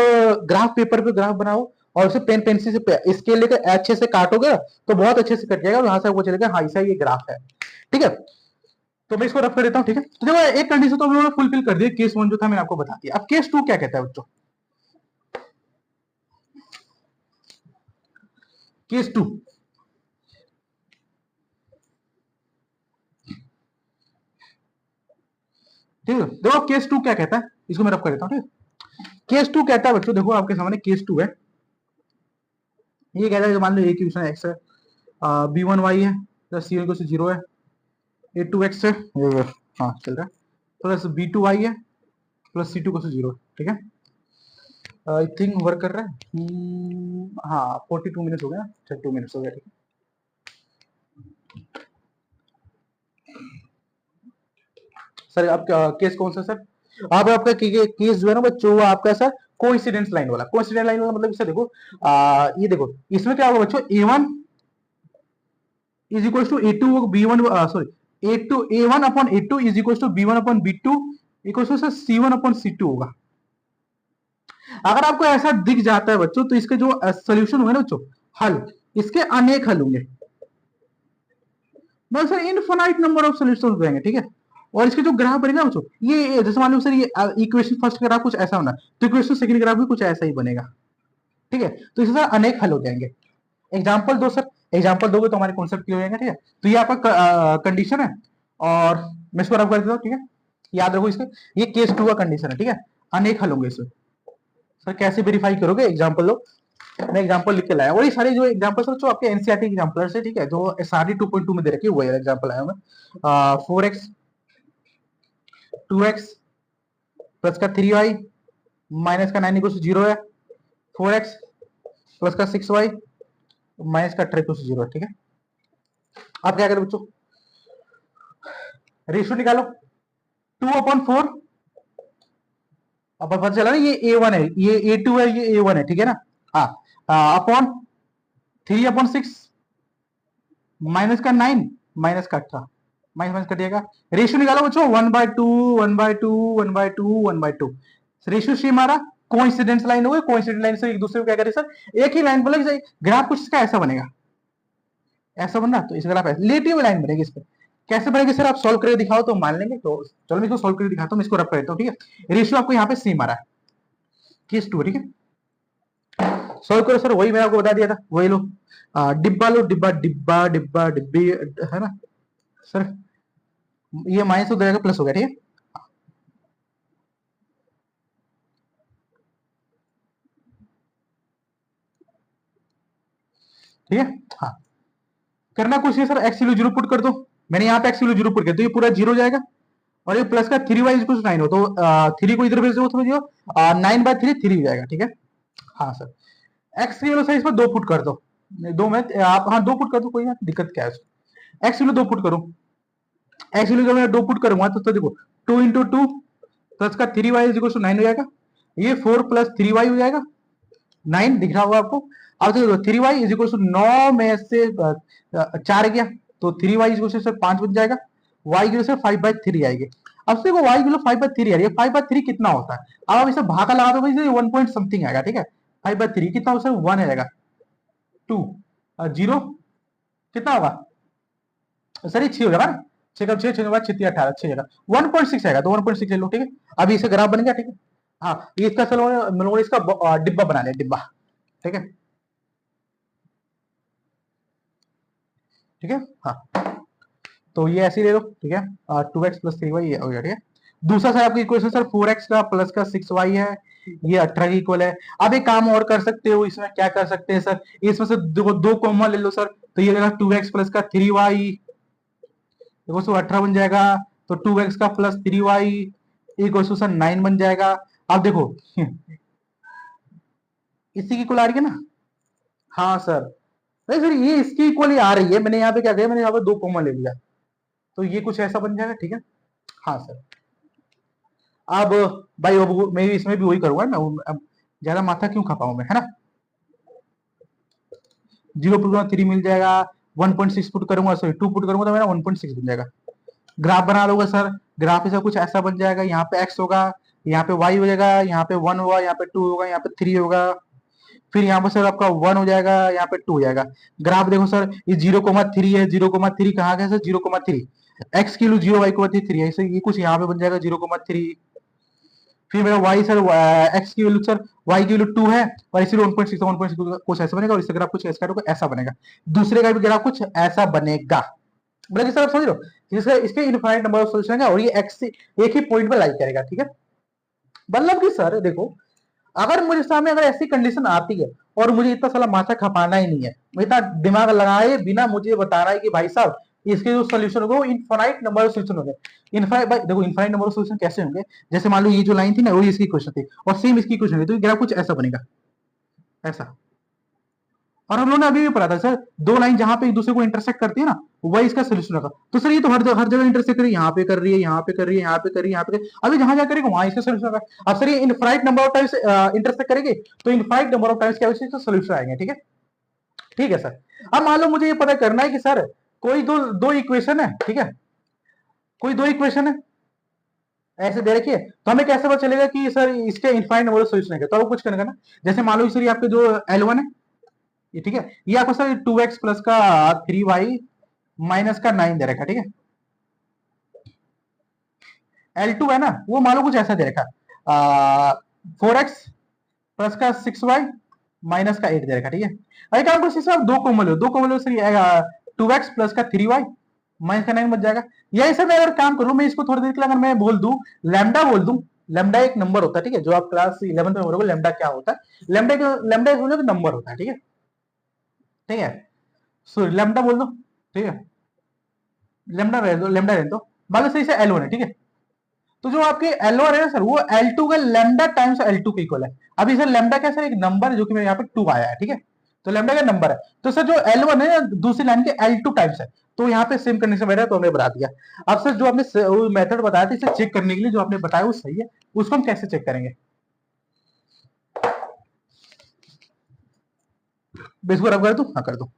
ग्राफ पेपर पे ग्राफ बनाओ और उसे पेन पेंसिल से स्केल लेकर अच्छे से काटोगे तो बहुत अच्छे से कट जाएगा, वहां से आपको चलेगा हाँ ऐसा ये ग्राफ है, ठीक है। तो मैं इसको रफ कर देता हूँ, ठीक है। तो देखो एक कंडीशन तो हम लोगों ने फुलफिल कर दिया, केस 1 जो था मैंने आपको बता दिया। अब केस 2 क्या कहता है बच्चों, केस 2, ठीक है। देखो केस 2 क्या कहता है, इसको मैं रफ कर देता हूँ, ठीक है। केस 2 कहता है बच्चों, देखो आपके सामने केस 2 है, ये कहता है मान लो एक इक्वेशन एक्स है, b1y है प्लस c इक्वल टू 0 है, a2x है, हाँ चल रहा है, प्लस b2y है प्लस c2 इक्वल टू 0, ठीक है। आई थिंक वर्क कर रहा है, हाँ 42 मिनट्स हो गया, 32 मिनट्स हो गया, ठीक है। सर आपका केस कौन सा सर, अब आपका केस जो है ना बच्चों, वो आपका सर कोइंसिडेंस लाइन वाला, कोइंसिडेंस लाइन वाला मतलब इसे देखो, ये देखो इसमें क्या होगा बच्चों, a1 is equal to a2 b1, sorry a2 a1 upon a2 is equal to b1 upon b2 equal to sir c1 upon c2 होगा। अगर आपको ऐसा दिख जाता है बच्चों, तो इसके जो सोल्यूशन होंगे ना बच्चों, हल, इसके अनेक हल होंगे, बस sir infinite number of solution हो जाएंगे, ठीक है। और इसके जो ग्राफ बनेगा बच्चों, ये जैसे मान लो सर ये इक्वेशन फर्स्ट ग्राफ कुछ ऐसा होना, तो इक्वेशन सेकंड ग्राफ भी कुछ ऐसा ही बनेगा, ठीक है। तो इससे सर अनेक हल हो जाएंगे। एग्जाम्पल दो सर, एग्जाम्पल दोगे तो हमारे कॉन्सेप्ट क्लियर हो जाएगा, ठीक है। तो ये आपका कंडीशन है, और मैं इसको रब कर देता हूँ, ठीक है। याद रखो इसके, ये केस 2 का कंडीशन है, ठीक है, अनेक हल होंगे इसमें। सर कैसे वेरीफाई करोगे, एग्जाम्पल लो, मैं एग्जांपल लिख के लाया, और ये सारे जो एग्जांपल्स जो आपके एनसीईआरटी एग्जांपल्स है, ठीक है, जो एसआरडी 2.2 में दे रखी है वही एग्जांपल आया मैं। 4x 2x प्लस का 3y माइनस का 9 इक्वल टू 0 है, 4x प्लस का 6y माइनस का 3 इक्वल टू 0 है, ठीक है। आप क्या करें बच्चों, रेशियो निकालो, 2/4, अब पता चला ना ये a1 है, ये a2 है, ये a1 है, ठीक है ना। हाँ अपॉन 3/6 माइनस का 9 माइनस का 18, माइनस माइनस कटिएगा, रेशियो निकालो बच्चों, 1/2 1/2 1/2 1/2, रेशियो सेम आ रहा, कोइंसिडेंस लाइन हो गई, कोइंसिडेंस लाइन से एक दूसरे को क्या करें सर, एक ही लाइन बोला, ग्राफ कुछ इसका ऐसा बनेगा, ऐसा बनना, तो इस ग्राफ रिलेटिव लाइन बनेगी इस पर। कैसे बनेगी सर, आप सॉल्व करके दिखाओ तो मान लेंगे, तो चलो मैं इसको सॉल्व करके दिखाता हूँ, मैं इसको रफ कर देता हूँ, ठीक है। रेशियो आपको यहाँ पे सेम आ रहा है, केस 2, ठीक है। सॉल्व करो सर, वही मैंने आपको बता दिया था, वही लो, डिब्बा लो, डिब्बा डिब्बा डिब्बा डिब्बी, है ना सर, ये माइनस हो जाएगा प्लस हो गया, ठीक है। ठीक है। हाँ, करना कुछ नहीं sir, x value zero put कर दो। मैंने यहाँ पे एक्स वैल्यू जीरो पुट किया तो ये पूरा जीरो जाएगा, और ये प्लस का थ्री वाई इक्वल 9 हो तो थ्री को इधर भेज दो, समझियो 9/3 3 हो जाएगा। ठीक है। हाँ सर, एक्स की वैल्यू सर इसमें दो पुट कर दो, दो में आप, हाँ दो पुट कर दो, कोई ना, दिक्कत क्या है। एक्स वैल्यू दो पुट करो, एक्स वैल्यू जब मैं दो पुट करूंगा तो देखो 2 × 2 प्लस का थ्री वाई इक्वल टू 9 हो जाएगा, ये 4 + 3y हो जाएगा, 9 दिख रहा होगा आपको। अब देखो 3y इज इक्वल टू 9 में से 4 गया तो 3y इज इक्वल टू 5 बन जाएगा, y की वजह से 5/3 आएगी। अब से देखो y की वैल्यू 5/3 आ रही है, 5/3 कितना होता है, अब आप इसे भागा लगा दो भाई, 1 पॉइंट समथिंग आएगा। ठीक है, 5/3 कितना होगा सर, 1 आएगा, 2 0 कितना होगा सर, ये 6 हो जाएगा ना, 6 का 6 6 के बाद 6 18 6 जाएगा, 1.6 आएगा, तो 1.6 ले लो। ठीक है, अभी इसे ग्राफ बन गया। ठीक है, हाँ ये इसका चलो हम लोगों ने इसका डिब्बा बना लिया, डिब्बा। ठीक है, ठीक है। हाँ, तो ये ऐसे ही ले लो। ठीक है, 2x + 3y हो गया। ठीक है, दूसरा सर आपकी इक्वेशन सर 4x का प्लस का 6y है, ये 18 की इक्वल है। अब एक काम और कर सकते हो, इसमें क्या कर सकते हैं सर, इसमें से दो कॉमन ले लो सर, तो ये रहेगा 2x प्लस का 3y इक्वल टू 18 बन जाएगा, तो 2x का plus 3y equal to sir 9 बन जाएगा। अब देखो इसी की इक्वल आ रही है ना, हाँ सर, नहीं सर ये इसकी इक्वल ही आ रही है, मैंने यहाँ पे क्या किया, मैंने यहाँ पे दो कॉमन ले लिया, तो ये कुछ ऐसा बन जाएगा। ठीक है, हाँ सर। अब भाई अब मैं भी इसमें भी वही करूंगा ना, अब ज्यादा माथा क्यों खपाऊं मैं, है ना। 0.3 मिल जाएगा, 1.6 पुट करूंगा, सॉरी 2 पुट करूंगा तो मेरा 1.6 बन जाएगा। ग्राफ बना लोगे सर, ग्राफ ऐसा कुछ ऐसा बन जाएगा, यहाँ पे x होगा, यहाँ पे y हो जाएगा, यहाँ पे 1 होगा, यहाँ पे 2 होगा, यहाँ पे 3 होगा, फिर यहाँ पर सर आपका 1 हो जाएगा, यहाँ पे 2 हो जाएगा। ग्राफ देखो सर, ये 0,3 है, 0,3 कहाँ गया सर, 0,3 एक्स की वैल्यू 0 y को 3 है, ये कुछ यहाँ पे बन जाएगा 0,3। फिर मेरा y सर, एक्स की वैल्यू सर, y की वैल्यू 2 है, और इसीलिए 1.6 1.6 कुछ ऐसा बनेगा, और इसका ग्राफ कुछ ऐसा बनेगा, दूसरे का भी ग्राफ कुछ ऐसा बनेगा। मतलब कि सर आप समझ लो, इसके इनफाइनाइट नंबर ऑफ सॉल्यूशन है, और ये एक्स एक ही पॉइंट पे लाई करेगा। ठीक है, मतलब कि सर देखो, अगर मुझे सामने अगर ऐसी कंडीशन आती है और मुझे इतना साला माथा खपाना ही नहीं है, इतना दिमाग लगाए बिना मुझे बताना है कि भाई साहब इसके जो सोल्यूशन होंगे वो इनफाइनाइट नंबर ऑफ सोल्यूशन होंगे। इनफाइनाइट भाई देखो, इनफाइनाइट नंबर ऑफ सोल्यूशन कैसे होंगे, जैसे मान लो ये जो लाइन थी ना वही इसकी क्वेश्चन थी, और सेम इसकी क्वेश्चन थी, तो ग्राफ कुछ ऐसा बनेगा, ऐसा। और हम लोगों ने अभी भी पढ़ा था सर, दो लाइन जहां पे एक दूसरे को इंटरसेक्ट करती है ना, वही इसका सोल्यूशन होगा। तो सर ये तो हर जगह इंटरसेक्ट कर रही है, यहाँ पे कर रही है, यहाँ पे कर रही है, यहाँ पे कर रही है, यहाँ पे कर रही है, अभी जहां जा करेगा वहां इसका सोल्यूशन होगा। अब सर ये infinite number of times intersect करेंगे, तो इनफाइनाइट नंबर ऑफ टाइम्स क्या होगा, इसका सोल्यूशन आएंगे। ठीक है, ठीक है सर। अब मान लो मुझे ये पता करना है कि सर कोई दो दो इक्वेशन है, ठीक है, कोई दो इक्वेशन है ऐसे दे रखी है, तो हमें कैसे पता चलेगा कि सर इसके इनफाइनाइट नंबर ऑफ सोल्यूशन है, तो आपको कुछ करना है ना, जैसे मान लो सर ये आपके जो L1 है, ये ठीक है, ये आपको सर 2x प्लस का 3y माइनस का 9 दे रखा है। ठीक है, L2 है ना, वो मान लो कुछ ऐसा दे रखा, 4x प्लस का 6y माइनस का 8 दे रखा। ठीक है, अरे काम को आप दो कोमल हो, दो कोमल हो सर, 2x प्लस का 3y माइनस का 9 बच जाएगा। यही सर मैं अगर काम करूं, मैं इसको थोड़ी देर के लिए अगर मैं बोल दूं, लैम्डा बोल दूं, लैम्डा एक नंबर होता है। ठीक है, जो आप क्लास 11 में बोलोगे लैम्डा क्या होता है, लैम्डा एक नंबर होता है। ठीक है, ठीक है, सो लैम्डा बोल दो। ठीक है, लैम्डा रह दो, लैम्डा रह दो, मान लो सही से L1 है। ठीक है, तो जो आपके L1 है ना सर, वो L2 का लैम्डा टाइम्स L2 के इक्वल है। अभी सर लैम्डा क्या सर, एक नंबर है जो कि मेरे यहाँ पे 2 आया है। ठीक है, तो लैम्डा का नंबर है, तो सर जो L1 है दूसरी लाइन के L2 टाइम्स है, तो यहाँ पे सेम कंडीशन बैठा है, तो हमने बता दिया। अब सर जो आपने मेथड बताया था इसे चेक करने के लिए, जो आपने बताया वो सही है, उसको हम कैसे चेक करेंगे, इसको रब कर दो, हाँ कर दो।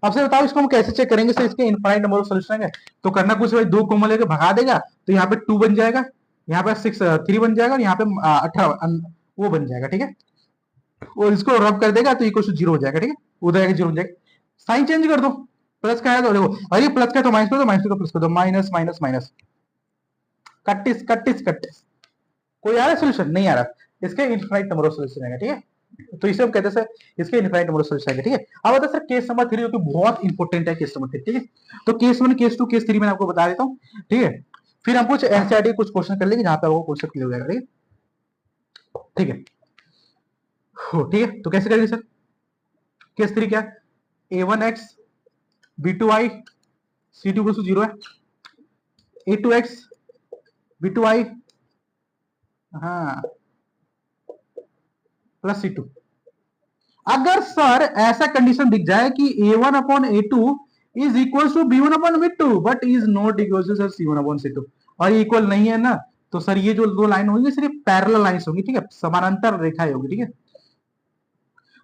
अब सर बताओ इसको हम कैसे चेक करेंगे सर, इसके इनफाइनाइट नंबर ऑफ सॉल्यूशन है, तो करना कुछ भाई, दो कॉमन लेके भगा देगा, तो यहाँ पे 2 बन जाएगा, यहाँ पे 3 बन जाएगा, और यहाँ पे 18 वो बन जाएगा। ठीक है, और इसको रब कर देगा तो इक्वल टू 0 हो जाएगा। ठीक है, उधर आगे 0 हो जाएगा, साइन चेंज कर दो, प्लस का है तो देखो, अरे प्लस का तो माइनस कर दो, माइनस का प्लस कर दो, माइनस माइनस माइनस, कट्टिस कट्टिस कट्टिस, कोई आ रहा है सोल्यूशन, नहीं आ रहा, इसके इनफाइनाइट नंबर ऑफ सोल्यूशन आएगा। ठीक है, तो इसे हम कहते हैं सर इसके इनफाइनाइट नंबर ऑफ सोल्यूशन आएगा। ठीक है, अब आता है सर केस नंबर 3, जो कि बहुत इंपॉर्टेंट है, केस नंबर 3। ठीक है, तो केस 1 केस 2 केस 3 मैं आपको बता देता हूँ। ठीक है, फिर हम कुछ एनसीईआरटी कुछ क्वेश्चन कर लेंगे जहां पे आपको क्वेश्चन क्लियर हो जाएगा। ठीक है, ठीक है, ठीक है, तो कैसे करेंगे सर, केस 3 क्या है a1x b2i c2 को 0 है a2x b2i हाँ प्लस c2। अगर सर ऐसा कंडीशन दिख जाए कि a1 upon a2 is equal to b1 upon b2 but is not equal to sir c1 upon c2 और ये इक्वल नहीं है ना, तो सर ये जो दो लाइन होंगी सिर्फ पैरेलल लाइंस होंगी, ठीक है, समानांतर रेखाएं होगी, ठीक है।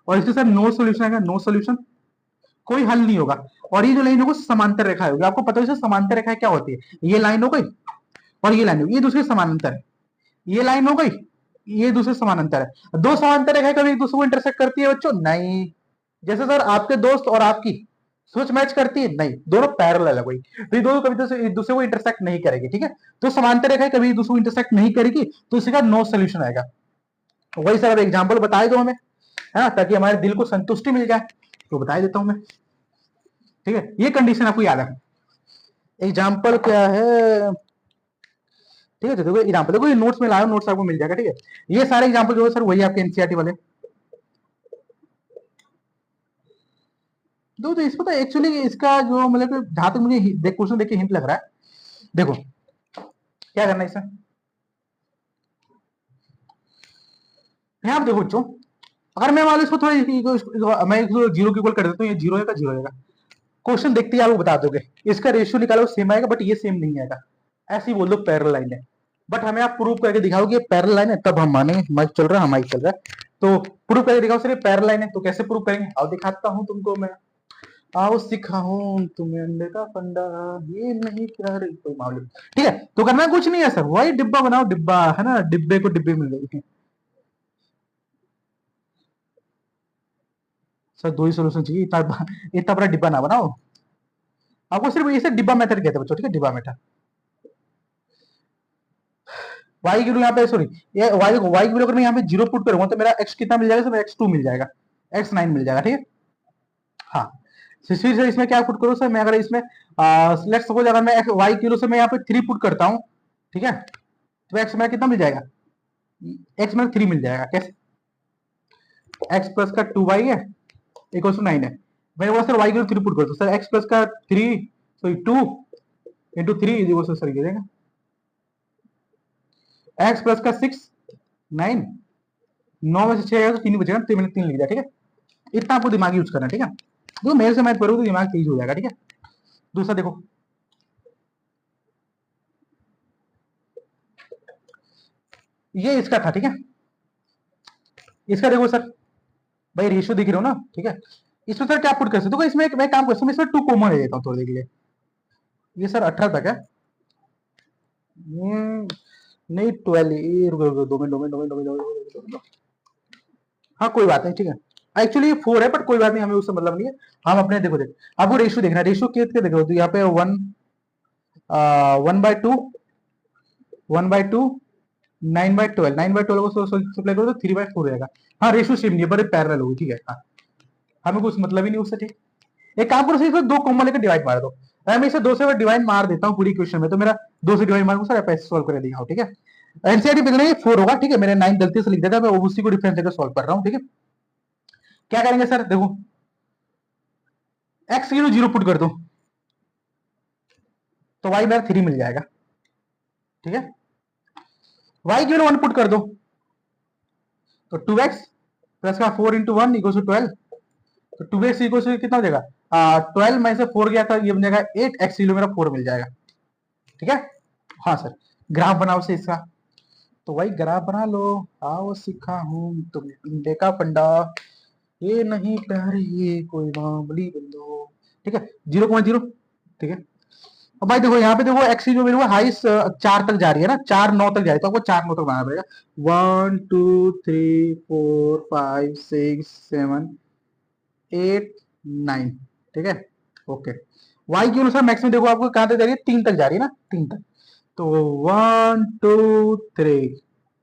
और इसके सर नो सोल्यूशन आएगा, नो सोल्यूशन, कोई हल नहीं होगा। और ये जो लाइन होगी समांतर रेखा होगी, आपको पता है समांतर रेखाएं क्या होती है, ये लाइन हो गई और ये लाइन होगी, ये दूसरे समानांतर है, ये लाइन हो गई ये दूसरे समानांतर है। दो समांतर रेखाएं कभी एक दूसरे को इंटरसेक्ट करती है बच्चों? नहीं। जैसे सर आपके दोस्त और आपकी सोच मैच करती है? नहीं, दोनों पैरेलल है कोई, तो ये दोनों कभी एक दूसरे को इंटरसेक्ट नहीं करेगी, ठीक है। तो समांतर रेखाएं कभी एक दूसरे को इंटरसेक्ट नहीं करेगी, तो इसका नो सोल्यूशन आएगा। वही सर अब एग्जाम्पल बताए दो हमें, है ना, ताकि हमारे दिल को संतुष्टि मिल जाए, तो बता देता हूं मैं, ठीक है। ये कंडीशन आपको याद है। एग्जाम्पल क्या है, ठीक है। देखो एग्जाम्पल, देखो ये नोट्स में लाया, नोट्स आपको मिल जाएगा, ठीक है। ये सारे एग्जाम्पल जो है सर वही आपके एनसीईआरटी वाले दो। तो इसमें तो एक्चुअली इसका जो मतलब जहां तक मुझे क्वेश्चन देख के हिंट लग रहा है, देखो क्या करना है इसमें, यहाँ पे देखो बच्चों, अगर मैं मान लो इसको थोड़ा मैं इसको जीरो की इक्वल कर देता हूँ, ये जीरो है, जीरो आएगा। क्वेश्चन देखते ही आप बता दोगे इसका रेशियो निकालो सेम आएगा, बट ये सेम नहीं आएगा, ऐसे ही बोल दो पैरेलल लाइन है। बट हमें आप प्रूव करके दिखाओ कि पैरेलल लाइन है, तब हम मानेंगे माइक चल रहा है, हमारी चल रहा है। तो प्रूव करके दिखाओ सर ये पैरेलल लाइन है, तो कैसे प्रूव करेंगे, आओ दिखाता हूं तुमको मैं, आओ सिखाऊं तुम्हें अंडे का फंडा, ये नहीं प्यार कोई मामले, ठीक है। तो करना कुछ नहीं है सर, वही डिब्बा बनाओ, डिब्बा है ना, डिब्बे को डिब्बे मिल गई सर, दो ही सोल्यूशन चाहिए, इतना बड़ा डिब्बा ना बनाओ। आपको सिर्फ इसे डिब्बा मेथड कहते हैं बच्चों, ठीक है, डिब्बा मेथड। वाई की यहाँ पे सॉरी, ये वाई की अगर मैं यहाँ पे जीरो पुट करूंगा तो मेरा एक्स कितना मिल जाएगा सर, x2 मिल जाएगा, x9 मिल जाएगा, ठीक है। हाँ फिर सर इसमें क्या पुट करूँ सर, मैं अगर इसमें लेट्स सपोज अगर मैं वाई किलो से मैं यहाँ पे 3 पुट करता हूँ, ठीक है, तो एक्स मेरा कितना मिल जाएगा, एक्स मेरा 3 मिल जाएगा। कैसे, एक्स प्लस का 2y है इक्वल टू 9 है। मैं वो सर वाई किलो 3 पुट करता हूँ सर, एक्स प्लस का 3 sorry 2 into 3 is equal to sir ये एक्स प्लस का 6 9, 9 में से 6 तो 3 बचेगा, तो मैंने 3 लिख दिया, ठीक है। इतना आपको दिमाग यूज करना, ठीक है। तो मेरे से मैथ करोगे तो दिमाग तेज हो जाएगा, ठीक है। दूसरा देखो, ये इसका था, ठीक है। इसका देखो सर, भाई रेशियो दिख रहे हो ना, ठीक है। इसमें सर क्या पुट कर सकते हो, इसमें मैं काम कर सकता हूँ, इसमें 2 कॉमन ले लेता हूँ थोड़ी देर के लिए। ये सर 18 तक है, नहीं 12, रुको 2 मिनट। हाँ कोई बात नहीं, ठीक है। एक्चुअली ये 4 है, बट कोई बात नहीं, हमें उससे मतलब नहीं है। हम अपने देखो आपको रेशियो देखना है, रेशियो के देखो, तो यहाँ पे 1/2 1/2 9/12, 9/12 को सप्लाई करो तो 3/4 हो जाएगा। हाँ रेशियो सेम नहीं है, बड़े पैरेलल होगी, ठीक है। हाँ हमें कुछ मतलब ही नहीं उससे, ठीक। एक काम करो, सिर्फ 2 कॉमन लेकर डिवाइड मार दो। अगर मैं इसे 2 से डिवाइड मार देता हूँ पूरी क्वेश्चन में, तो मेरा 2 से डिवाइड मार सर आप ऐसे सॉल्व करके दिखाओ, ठीक है। एनसीईआरटी में 4 होगा, ठीक है, मैंने 9 गलती से लिख दिया था, मैं उसी को डिफरेंस लेकर सॉल्व कर रहा हूँ, ठीक है। क्या करेंगे सर, देखो एक्स की 0 पुट कर दो तो वाई मेरा 3 मिल जाएगा, ठीक है। वाई की 1 पुट कर दो तो 2x प्लस का 4 इंटू 1 इक्वल टू 12, तो 2x इक्वल टू कितना हो जाएगा, 12 में से 4 गया था, ये बन जाएगा 8, x किलो मेरा 4 मिल जाएगा, ठीक है। हाँ सर ग्राफ बनाओ से इसका, तो वही ग्राफ बना लो, आओ सिखा हूं तुम इंडे का फंडा, ये नहीं प्यार ये कोई मामूली बंदो, ठीक है। 0,0, ठीक है। अब भाई देखो यहाँ पे देखो एक्स जो मेरे को हाई 4 तक जा रही है ना, 4 9 तक जा रही है, तो आपको 4 9 तक बनाना पड़ेगा। 1 2 3 4 5 6 7 8 9, ठीक है, ओके। वाई के अनुसार मैक्सिमम देखो आपको कहां तक जा रही है, 3 तक जा रही है ना, 3 तक, तो 1 2 3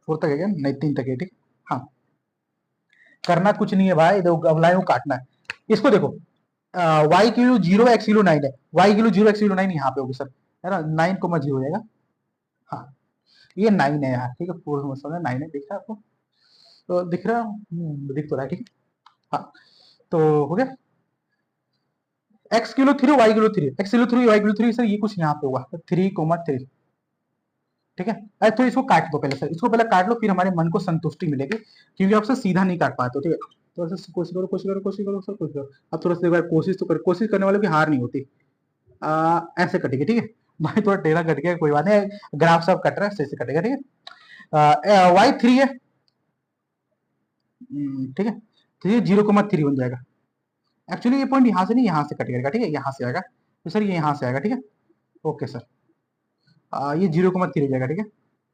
4 तक है क्या, नहीं 3 तक है, ठीक। हाँ करना कुछ नहीं है भाई, देखो अब लाइन को काटना है। इसको देखो वाई किलो 0 एक्स किलो 9 है, वाई किलो 0 एक्स किलो 9 यहाँ पे होगी सर, है ना, 9,0 हो जाएगा। हाँ ये 9 है यार, ठीक है, फोर समझ 9 है, दिख रहा है आपको, तो दिख रहा दिख तो रहा है, ठीक है। हाँ तो हो गया x kilo three y kilo three, x kilo three y kilo three sir, ये कुछ यहाँ पे हुआ 3,3। ठीक है, अरे तो इसको काट दो पहले सर, इसको पहले काट लो, फिर हमारे मन को संतुष्टि मिलेगी, क्योंकि आपसे सीधा नहीं काट पाते। ठीक है, तो ऐसे कोशिश करो कोशिश करो कोशिश करो सर, कोशिश करो। अब थोड़ा सा एक बार कोशिश तो कर, कोशिश करने वालों की हार नहीं होती। ऐसे कटेगी। ठीक है भाई, थोड़ा टेढ़ा कट गया, कोई बात नहीं, ग्राफ सब कट रहा है, ऐसे कटेगा। ठीक है, वाई थ्री है। ठीक है, तो ये 0,3 बन जाएगा। एक्चुअली ये पॉइंट यहाँ से नहीं, यहाँ से कट जाएगा। ठीक है, यहाँ से आएगा, तो सर ये यहाँ से आएगा। ठीक है, ओके सर, ये 0,3 हो जाएगा। ठीक है,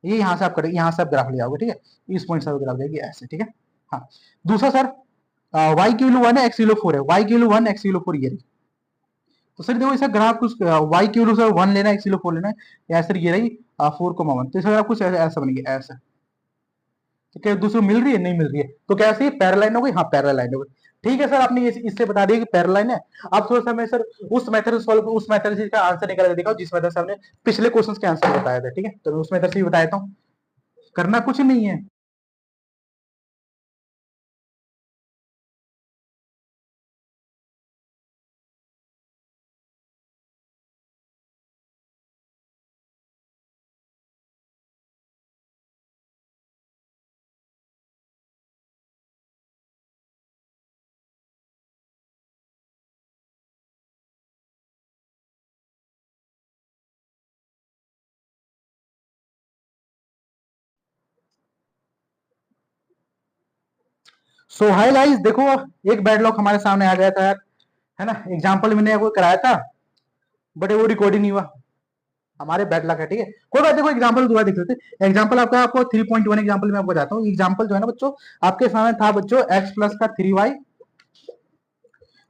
ये यहाँ से आप करेंगे, यहाँ से आप ग्राफ ले आओगे। ठीक है, इस पॉइंट से ग्राफ जाएगी ऐसे। ठीक है, हाँ। दूसरा सर, वाई की वैल्यू 1 है, एक्स की वैल्यू 4 है, वाई की वैल्यू 1, एक्स की वैल्यू 4 ये रही। तो सर देखो, इसका ग्राफ कुछ वाई की वैल्यू सर 1 लेना है, एक्स की वैल्यू 4 लेना है, या सर ये रही 4,1। तो इसका कुछ ऐसा बनेगी ऐसा। तो क्या दूसरी मिल रही है? नहीं मिल रही है, तो कैसे पैरेलल हो गई? हाँ पैरेलल हो गई। ठीक है सर, आपने इससे बता दिया कि पैरेलल है। अब थोड़ा सा मैं सर उस मेथड से सॉल्व, उस मेथड से इसका आंसर निकाल के दिखाओ जिस मेथड से हमने पिछले क्वेश्चन के आंसर बताया था। ठीक है, तो मैं उस मेथड से भी बता देता हूँ, करना कुछ नहीं है। सो हाय गाइस, देखो एक बैडलॉक हमारे सामने आ गया था यार, है ना। एग्जाम्पल मैंने वो कराया था, बट वो रिकॉर्डिंग नहीं हुआ, हमारे बैडलॉक है। ठीक है, कोई बात, देखो एग्जाम्पल दोबारा देख लेते हैं। एग्जाम्पल आपका, आपको 3.1 एग्जाम्पल मैं आपको बताता हूँ। एग्जाम्पल जो है ना बच्चों, आपके सामने था बच्चों, एक्स प्लस का 3y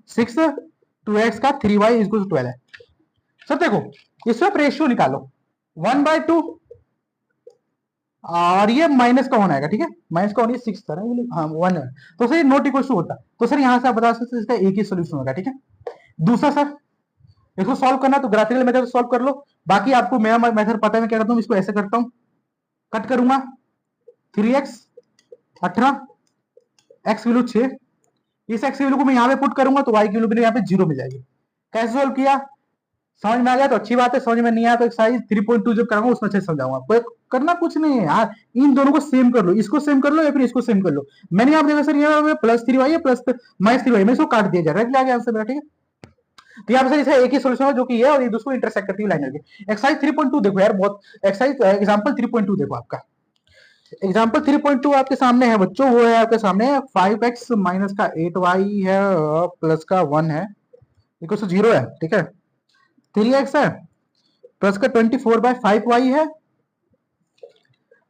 6, 2x का 3y इक्वल टू 12 है। सर देखो, इसमें आप रेशियो निकालो 1/2, और ये माइनस का होना आएगा। ठीक है, माइनस का होना, 6 था ना, हाँ 1 है, तो सर ये नॉट इक्वल टू होता। तो सर यहाँ से आप बता सकते हैं इसका एक ही सोल्यूशन होगा। ठीक है, दूसरा सर, इसको सॉल्व करना तो ग्राफिकल मेथड सॉल्व कर लो। बाकी आपको मेरा मेथड पता है, मैं क्या करता हूँ, इसको ऐसे करता हूँ, कट करूंगा 3x 18, एक्स वैल्यू 6, इस एक्स वैल्यू को मैं यहाँ पे पुट करूंगा तो वाई की वैल्यू यहाँ पे 0 मिल जाएगी। कैसे सॉल्व किया? समझ में आ गया तो अच्छी बात है, समझ में नहीं आया तो एक्सरसाइज 3.2 जब कराऊंगा उसमें अच्छे समझाऊंगा। कोई करना कुछ नहीं है यार, इन दोनों को सेम कर लो, इसको सेम कर लो या फिर इसको सेम कर लो। मैंने आप देखा सर ये +3y है, प्लस -3y, मैं इसको काट दिया जाए, आ गया आंसर मेरा। ठीक है, तो यहाँ पे सर इसका एक ही सोल्यूशन है जो कि ये, और ये दूसरो इंटरसेक्ट करती हुई लाइन होगी। एक्सरसाइज 3.2 देखो यार, बहुत एक्सरसाइज एग्जांपल 3.2 देखो, आपका एग्जांपल 3.2 आपके सामने है बच्चों, वो है आपके सामने 5x माइनस का 8y है, प्लस का 1 है, इक्वल टू 0 है। ठीक है, 3x है, प्लस का 24/5y है।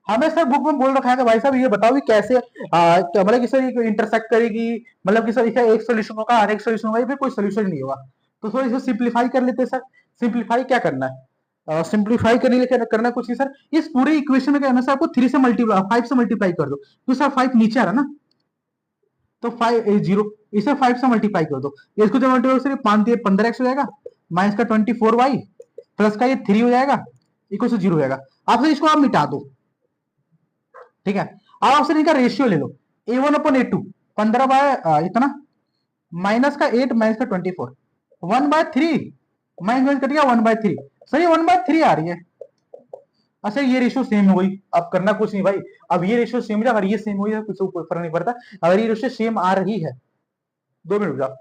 हमें सर बुक में बोल रखा है कि भाई साहब ये बताओ कि कैसे मतलब कि सर ये इंटरसेक्ट करेगी, मतलब कि सर इसका एक सोल्यूशन होगा और एक सोल्यूशन होगा, ये कोई सोल्यूशन नहीं होगा। तो सर इसे सिंप्लीफाई कर लेते हैं सर। सिंप्लीफाई क्या करना है? सिंप्लीफाई करने के लिए करना कुछ नहीं सर, इस पूरे इक्वेशन में क्या करना है सर, आपको 3 से मल्टीप्लाई 5 से मल्टीप्लाई कर दो, तो सर 5 नीचे आ रहा ना, तो 5 0, इसे 5 से मल्टीप्लाई कर दो, इसको जब मल्टीप्लाई सर 15x हो जाएगा, माइनस का 24y, प्लस का ये 3 हो जाएगा, इक्वल टू 0 हो जाएगा। आप सर इसको आप मिटा दो। ठीक है, अब आपसे इनका रेशियो ले लो, A1/A2 15 इतना, माइनस का 8 माइनस का 24, 1/3, माइनस कट गया 1/3, सर ये 1/3 आ रही है। अच्छा ये रेशियो सेम हो गई, अब करना कुछ नहीं भाई, अब ये रेशियो सेम है, अगर ये सेम हुई है कुछ फर्क नहीं पड़ता, अगर ये रेशियो सेम आ रही है, 2 मिनट रुक जाओ,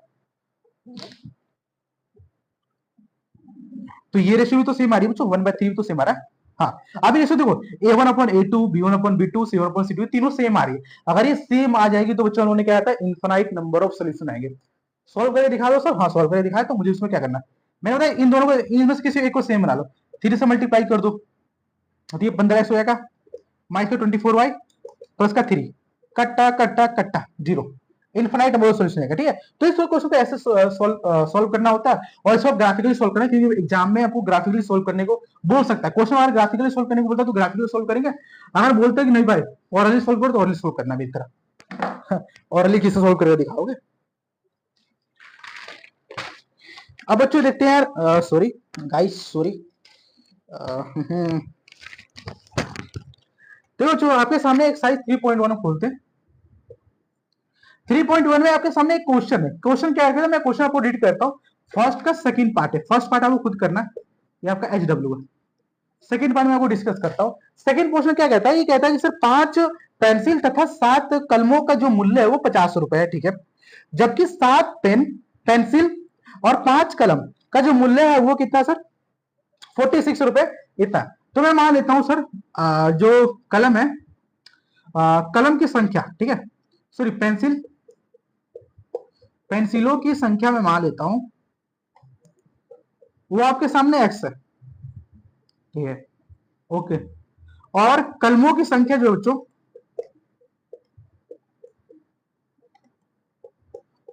तो ये रेशियो भी तो सेम आ रही है बच्चों, 1/3 भी तो सेम आ रहा है। हाँ, अभी रेशियो देखो, A1/A2, B1/B2, C1/C2 तीनों सेम आ रही है। अगर ये सेम आ जाएगी तो बच्चों उन्होंने क्या आता है, इनफाइनाइट नंबर ऑफ सोल्यूशन आएंगे। सॉल्व करके दिखा दो सर, हाँ सॉल्व करके दिखाए, तो मुझे उसमें क्या करना है, मैंने बताया इन दोनों को, इनमें से किसी एक को सेम बना लो, 3 से मल्टीप्लाई कर दो, तो ये 15x हो जाएगा, माइनस का 24y, प्लस का 3, कट्टा कट्टा कट्टा 0, इनफाइनाइट नंबर ऑफ सॉल्यूशन है। ठीक है, तो इस क्वेश्चन को ऐसे सॉल्व करना होता है, और इसको ग्राफिकली सॉल्व करना है, क्योंकि एग्जाम में आपको ग्राफिकली सॉल्व करने को बोल सकता है। क्वेश्चन अगर ग्राफिकली सॉल्व करने को बोलता है तो ग्राफिकली सॉल्व करेंगे, अगर बोलते हैं कि नहीं भाई ऑरली सॉल्व करो तो ऑरली सॉल्व करना भी इस तरह। ऑरली किसे सॉल्व करके दिखाओगे? अब बच्चों देखते हैं यार, सॉरी गाइस, सॉरी, देखो जो आपके सामने एक्सरसाइज 3.1 खोलते हैं, 3.1 में आपके सामने एक क्वेश्चन है। क्वेश्चन क्या है, मैं क्वेश्चन आपको रीड करता हूँ। फर्स्ट का सेकंड पार्ट है, फर्स्ट पार्ट आपको खुद करना है, ये आपका HW है। सेकंड पार्ट में आपको डिस्कस करता हूँ। सेकंड क्वेश्चन क्या कहता है, ये कहता है कि सर 5 पेंसिल तथा 7 कलमों का जो मूल्य है वो 50 रुपए है, ठीक है। जबकि 7 पेन, पेंसिल और 5 कलम का जो मूल्य है वो कितना सर, 46 रुपए इतना। तो मैं मान लेता हूं सर जो कलम है, कलम की संख्या, ठीक है, सॉरी पेंसिलों की संख्या मैं मान लेता हूं, वो आपके सामने x है, ठीक है, ओके। और कलमों की संख्या जो बच्चों,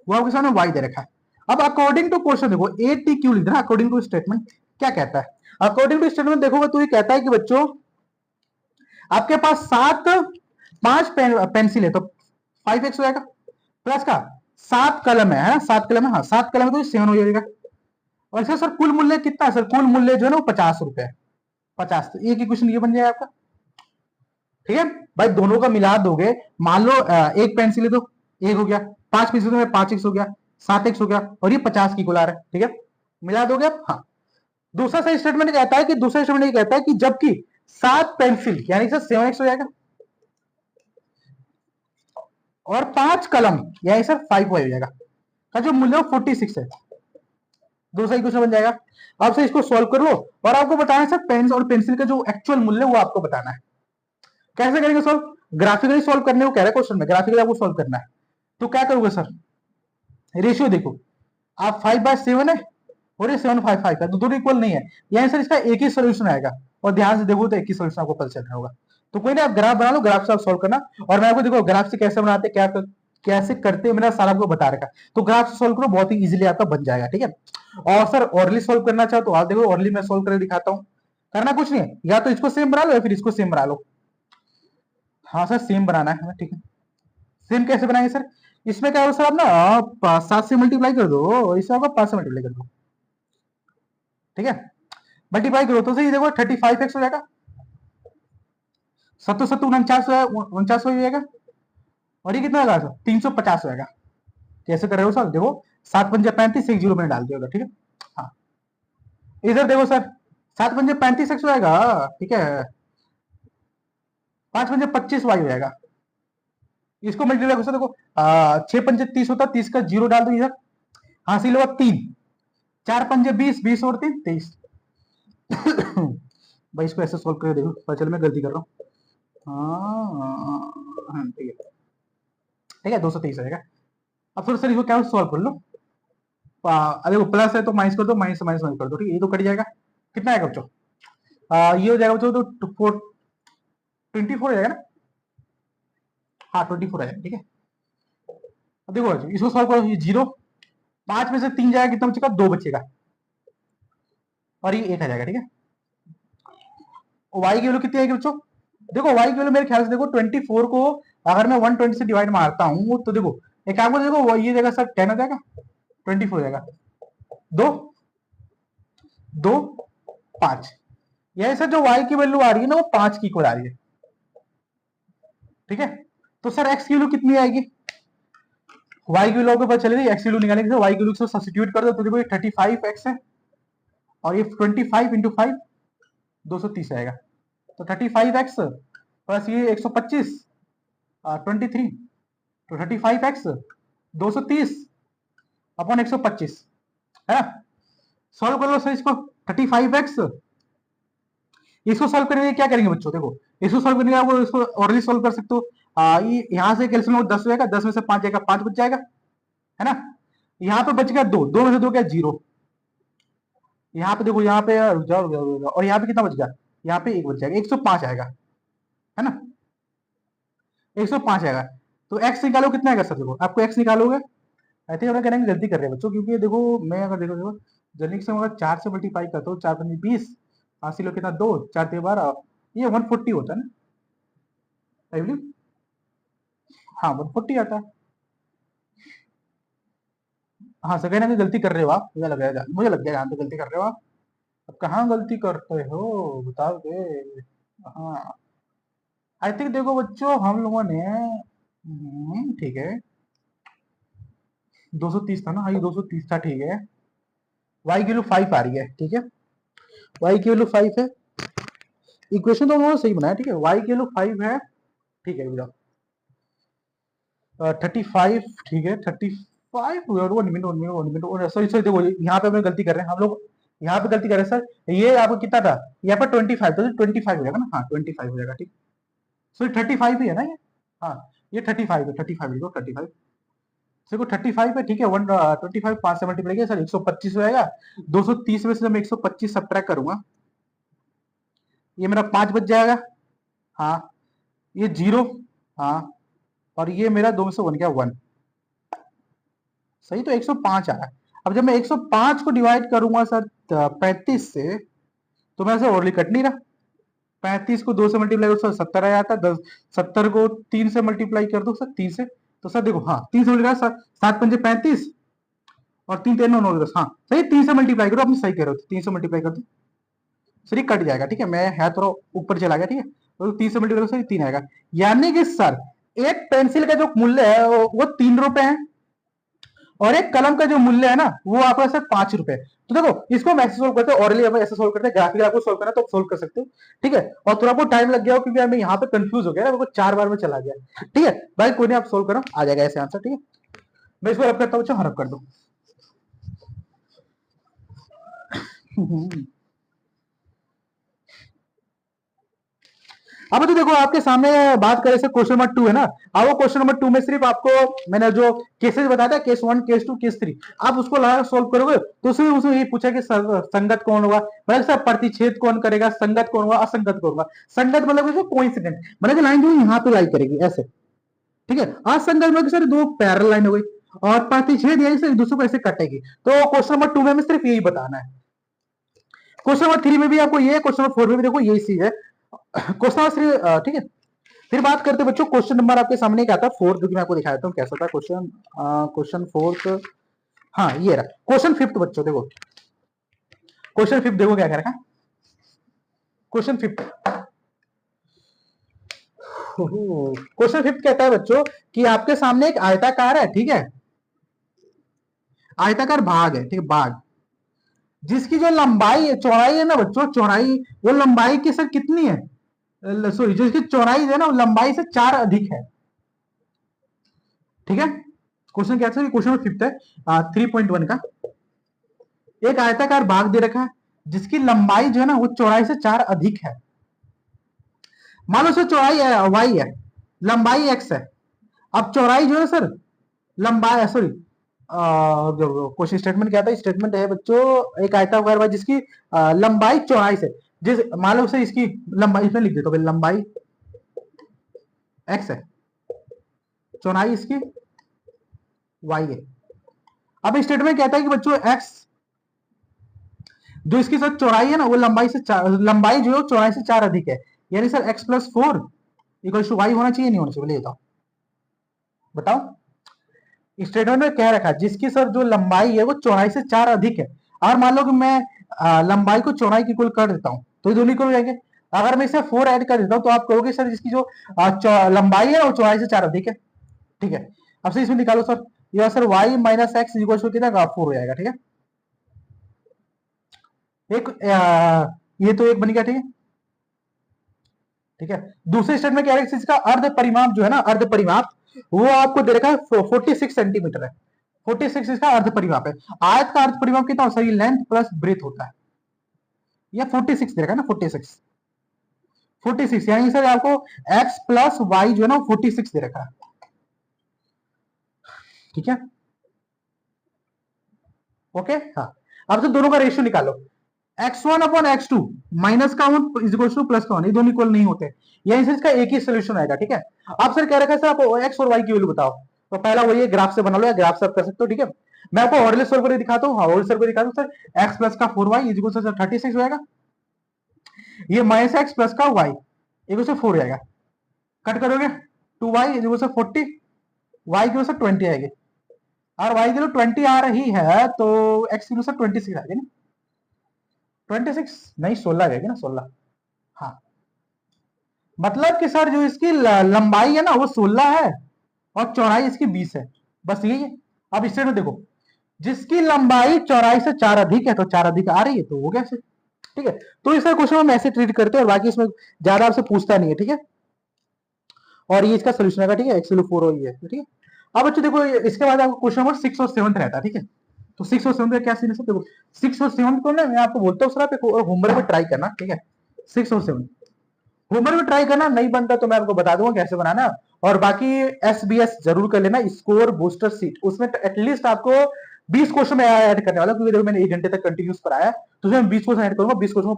वो आपके सामने y दे रखा है। अब अकॉर्डिंग टू क्वेश्चन देखो, ATQ लिख देना, अकॉर्डिंग टू स्टेटमेंट क्या कहता है। अकॉर्डिंग टू स्टेटमेंट देखोगे तो ये कहता है कि बच्चों आपके पास 5 पेंसिल है तो 5x हो जाएगा, प्लस का 7 कलम है, 7 कलम है, हाँ 7 कलम है तो 7 हो जाएगा। और इसका सर कुल मूल्य कितना है सर, कुल मूल्य जो है ना वो 50 रुपए है, 50। तो एक क्वेश्चन ये बन जाएगा आपका, ठीक है भाई। दोनों का मिला दोगे, मान लो एक पेंसिल है तो एक हो गया, 5 पेंसिल तो 5x हो गया, 7x हो गया, और ये 50 की कुल आ रहा है, ठीक है, मिला दोगे आप, हाँ। दूसरा सही स्टेटमेंट कहता है कि, दूसरा स्टेटमेंट ये कहता है कि जबकि 7 पेंसिल यानी सर 7x हो जाएगा, और 5 कलम यानी सर 5y हो जाएगा, का जो मूल्य 46 है। दो सही क्वेश्चन बन जाएगा। अब से इसको सॉल्व कर लो, और आपको बताना है सर पेन और पेंसिल का जो एक्चुअल मूल्य वो आपको बताना है। कैसे करेंगे सॉल्व, ग्राफिकली सॉल्व करने को कह रहा है क्वेश्चन में, ग्राफिकली आपको सॉल्व करना है। तो क्या करोगे सर, रेशियो देखो, आप 5/7 है और ये 7/5 है, तो दोनों इक्वल नहीं है, यानी सर इसका एक ही सोल्यूशन आएगा। और ध्यान से देखो तो एक ही सोल्यूशन आपको पता चल रहा होगा। तो कोई ना, आप ग्राफ बना लो, ग्राफ से आप सॉल्व करना। और मैं आपको देखो ग्राफ से कैसे बनाते, क्या कैसे करते, मैंने सारा आपको बता रखा। तो ग्राफ से सॉल्व करो, बहुत ही इजीली आपका बन जाएगा, ठीक है। और सर ऑरली सॉल्व करना चाहो तो आप देखो, ऑरली मैं सॉल्व करके दिखाता हूँ। करना कुछ नहीं है, या तो इसको सेम बना लो या फिर इसको सेम बना लो। हाँ सर सेम बनाना है, ठीक है। सेम कैसे बनाएंगे सर, इसमें क्या हो सर, आप ना 7 से मल्टीप्लाई कर दो, इससे आपको 5 से मल्टीप्लाई कर दो, ठीक है। मल्टीप्लाई करो तो सही, देखो 35x हो जाएगा, 7 7 49 हो जाएगा, और ये कितना होगा सर 350 हो जाएगा। कैसे कर रहे हो सर, देखो 7×5 एक जीरो में डाल दिया, ठीक है। हाँ इधर देखो सर, 7×5 हो जाएगा, ठीक है, 5×25 हो जाएगा। इसको मल्टीप्लाई करो देखो, 6×5 होता, 30 का जीरो डाल दो इधर, हासिल होगा 3, 4×5 20 और 3 23। भाई इसको ऐसे सॉल्व करके देखो, पता चल मैं गलती कर रहा हूँ। हाँ ठीक है, ठीक है 223 आएगा। अब फिर सर इसको क्या सॉल्व कर लो, अरे वो प्लस है तो माइनस कर दो, माइनस माइनस माइनस कर दो, ठीक है, ये तो कट जाएगा। कितना आएगा बच्चों, ये हो जाएगा बच्चों तो 24 हो जाएगा ना, हाँ 24 आएगा, ठीक है। अब देखो इसको सॉल्व करो, ये 0, 5 में से 3 जाएगा, कितना बचेगा 2 बचेगा, और ये 1 आ जाएगा, ठीक है। वाई की वैल्यू कितनी आएगी बच्चों, देखो वाई की वैल्यू मेरे ख्याल से देखो 24 को अगर मैं 120 से डिवाइड मारता हूँ तो देखो एक आपको देखो ये जगह सर 10 हो जाएगा, 24 हो जाएगा, 2 2 5, यही सर जो y की वैल्यू आ रही है ना वो 5 की इक्वल आ रही है, ठीक है। तो सर x की वैल्यू कितनी आएगी, y की वैल्यू आपको पता चलेगी, x की वैल्यू निकालने के लिए y की वैल्यू को सब्स्टिट्यूट कर दो, तो देखो ये 35x है, और ये 25 इंटू 5 230 आएगा, तो 35x प्लस ये 125 23, तो 35x 230 अपॉन 125 है ना। सॉल्व कर लो सर इसको, 35x, इसको सॉल्व करने के लिए क्या करेंगे बच्चों, देखो इसको सॉल्व करने के लिए इसको ऑरली सॉल्व कर सकते हो। यहां से कैल्सियम 10 हो जाएगा, 10 में से 5 जाएगा, 5 बच जाएगा, है ना। यहाँ पे बच गया 2, 2 में से 2 क्या 0, यहाँ पे देखो, यहाँ पे और यहाँ पे कितना बच गया, यहाँ पे 1 बच जाएगा, 105 आएगा, है ना, 105 आएगा। तो x निकालो कितना आएगा सर, देखो आपको x निकालोगे, आई थिंक करेंगे गलती कर रहे हैं बच्चों, क्योंकि देखो मैं अगर देखो जनिक से अगर 4 से मल्टीप्लाई करता हूँ, 4×5 = 20, हासिल कितना 2, 4×12, ये 140 होता है ना, आई बिलीव, हाँ 140 आता है। हाँ सर कहना गलती कर रहे हो आप, मुझे लग रहा है, मुझे लग गया यहाँ पे गलती कर रहे हो आप। अब कहाँ गलती करते हो बताओगे, हाँ आई थिंक देखो बच्चों हम लोगों ने ठीक है, 230 था ना, हाँ ये 230 था, ठीक है। y की वैल्यू 5 आ रही है, ठीक है, y की वैल्यू 5 है। इक्वेशन तो उन्होंने सही बनाया, ठीक है, y की वैल्यू 5 है, ठीक है भैया। 35, ठीक है, 35, 1 मिनट, सॉरी सॉरी, देखो यहाँ पे हमें गलती कर रहे हैं हम लोग, यहाँ पे गलती कर रहे हैं सर। ये आपको कितना था, यहाँ पर 25, तो 25 हो जाएगा ना, हाँ 25 हो जाएगा, ठीक। सॉरी 35 ही है ना ये, हाँ ये 35 है, 35 लिखो, 35 देखो 35 है, ठीक है। 125 5 से मल्टीप्लाई किया सर, 125 हो जाएगा। 230 में से मैं 125 सब्ट्रैक्ट करूंगा, ये मेरा 5 बच जाएगा, हाँ ये 0, हाँ, और ये मेरा 2 में से 1 क्या 1, सही, तो 105 आया। अब जब मैं 105 को डिवाइड करूंगा सर 35 से, तो मैं ऐसे ओरली कट नहीं रहा। 35 को 2 से मल्टीप्लाई करो सर 70 आ जाता है, 10 70 को 3 से मल्टीप्लाई कर दो सर 3 से, तो सर देखो हाँ 3 से मल्टीप्लाई सर 7 पंजे 35 और 3 3 9 10, हाँ सही, 3 से मल्टीप्लाई करो, अपनी सही कह रहे हो, 3 से मल्टीप्लाई कर दो सर, ये कट जाएगा, ठीक है, मैं है थोड़ा ऊपर चला गया, ठीक है, तो 3 से मल्टीप्लाई करो सर 3 आएगा। यानी कि सर एक पेंसिल का जो मूल्य है वो 3 रुपए है, और एक कलम का जो मूल्य है ना वो आपका सर 5 रुपए। तो देखो इसको हम ऐसे सोल्व करते हैं, ऑरली हम ऐसे सोल्व करते हैं, ग्राफिकल आपको सोल्व करना तो सोल्व कर सकते हो, ठीक है। और थोड़ा बहुत टाइम लग गया हो क्योंकि मैं यहाँ पे कंफ्यूज हो गया, मेरे को 4 बार में चला गया, ठीक है भाई, कोई नहीं, आप सोल्व करो, आ जाएगा ऐसे आंसर, ठीक है। मैं इसको रब करता हूँ, हरप कर दो। अब तो देखो आपके सामने बात करें से क्वेश्चन नंबर 2 है ना, अब वो क्वेश्चन नंबर 2 में सिर्फ आपको मैंने जो केसेस बताया था, केस 1 केस 2 केस 3, आप उसको लगा सोल्व करोगे तो उसमें ये पूछा कि संगत कौन होगा, मतलब सर प्रतिच्छेद कौन करेगा, संगत कौन होगा, असंगत कौन होगा। संगत मतलब कोइंसिडेंट, मतलब लाइन जो यहाँ पे लाई करेगी ऐसे, ठीक है। असंगत मतलब सर दो पैरेलल लाइन हो गई, और प्रतिच्छेद यही से एक दूसरे को ऐसे कटेगी। तो क्वेश्चन नंबर 2 में सिर्फ यही बताना है। क्वेश्चन नंबर 3 में भी आपको ये, क्वेश्चन नंबर 4 में भी देखो यही चीज है, क्वेश्चन नंबर, ठीक है। फिर बात करते हैं बच्चों, क्वेश्चन नंबर आपके सामने क्या था 4, जो कि मैं आपको दिखाया था कैसा था क्वेश्चन, क्वेश्चन 4, हाँ ये रहा क्वेश्चन 5 बच्चों, देखो क्वेश्चन 5 देखो क्या कह रखा है, क्वेश्चन 5, क्वेश्चन 5 कहता है बच्चों कि आपके सामने एक आयताकार है, ठीक है, आयताकार भाग है, ठीक है, भाग जिसकी जो लंबाई है, चौड़ाई है ना बच्चों, चौड़ाई वो लंबाई की सर कितनी है, सॉरी जो इसकी चौड़ाई है ना लंबाई से 4 अधिक है, ठीक है। क्वेश्चन क्या है, क्वेश्चन 5 है 3.1 का, एक आयताकार भाग दे रखा है जिसकी लंबाई जो है ना वो चौड़ाई से 4 अधिक है। मान लो सर चौड़ाई है वाई है, लंबाई एक्स है, अब चौड़ाई जो है सर लंबाई, सॉरी जो क्वेश्चन स्टेटमेंट क्या था, स्टेटमेंट है बच्चों एक आयताकार भाग जिसकी लंबाई चौड़ाई से, जिस मान लो सर इसकी लंबाई, इसमें लिख देता हूं लंबाई एक्स है, चौड़ाई इसकी वाई है। अब स्टेटमेंट कहता है कि बच्चों एक्स जो इसकी सर चौड़ाई है ना वो लंबाई से लंबाई जो है चौड़ाई से 4 अधिक है, यानी sir x plus 4 equal to y होना चाहिए, नहीं होना चाहिए, बताओ बताओ। स्टेटमेंट में कह रखा है जिसकी सर जो लंबाई है वो चौड़ाई से 4 अधिक है, और मान लो कि मैं लंबाई को चौड़ाई की इक्वल कर देता हूं तो ये दोनों इक्वल हो जाएंगे। अगर मैं इसे 4 ऐड कर देता हूं तो आप कहोगे सर जिसकी जो लंबाई है वो चौड़ाई से 4 अधिक है, ठीक है। अब से इसमें निकालो सर, ये sir y minus x equal to कितना 4 हो जाएगा, ठीक है। एक ये तो एक बन गया, ठीक है, ठीक है। दूसरे स्टेट में क्या है, इसका अर्ध परिमाप जो है ना, अर्ध परिमाप वो आपको दे रखा है 46 सेंटीमीटर है, 46 इसका अर्ध परिमाप है। आयत का अर्ध परिमाप कितना सही, लेंथ प्लस ब्रेथ होता है, ये 46 दे रखा है ना, 46 46 यानी सर आपको x प्लस वाई जो है ना 46 दे रखा है, ठीक है, ओके। हाँ अब तो दोनों का रेशियो निकालो, x1 अपॉन x2 माइनस का one is equal two plus का वन, ये दोनों इक्वल नहीं होते, यानी सर इसका एक ही सोल्यूशन आएगा, ठीक है। अब सर कह रखा है सर आप x और y की वैल्यू बताओ, तो पहला वही है ग्राफ से बना लो, या ग्राफ से आप कर सकते हो, ठीक है। मैं आपको ऑर्डरली सोल्व करके दिखाता हूँ, हाँ ऑर्डरली सोल्व करके दिखाता हूँ सर, x प्लस का 4y इज इक्वल टू 36 हो जाएगा, ये माइनस x प्लस का y इक्वल टू 4 हो जाएगा, कट करोगे 2y is equal to 40, y की वजह से 20 आएगी, और y की 20 आ रही है तो x की वजह से 26 आएगी ना, 26 नहीं 16 आएगी ना, 16, हाँ मतलब कि सर जो इसकी लंबाई है ना वो 16 है और चौड़ाई इसकी 20 है, बस यही है। अब इससे में देखो, जिसकी लंबाई चौड़ाई से 4 अधिक है, तो 4 अधिक आ रही है, तो हो गया ऐसे। ठीक है, तो इस क्वेश्चन हम ऐसे ट्रीट करते हैं, और बाकी इसमें ज्यादा आपसे पूछता नहीं है। ठीक है, और ये इसका सोल्यूशन है। ठीक है, एक्स वैल्यू 4 हो है। ठीक है, अब बच्चों देखो, इसके बाद आपको क्वेश्चन नंबर 6 और 7 रहता है। ठीक है, तो 6 और 7 का क्या सीन है? देखो 6 और 7 को ना मैं आपको बोलता हूँ, सर आप होमवर्क में ट्राई करना। ठीक है, 6 और 7 होमवर्क में ट्राई करना, नहीं बनता तो मैं आपको बता दूंगा कैसे बनाना। और बाकी SBS जरूर कर लेना, स्कोर बूस्टर सीट, उसमें एटलीस्ट आपको 20 क्वेश्चन में ऐड करने वाला, क्योंकि देखो मैंने 1 घंटे तक कंटिन्यूस कराया, तो उसमें 20 क्वेश्चन ऐड करूंगा। 20 क्वेश्चन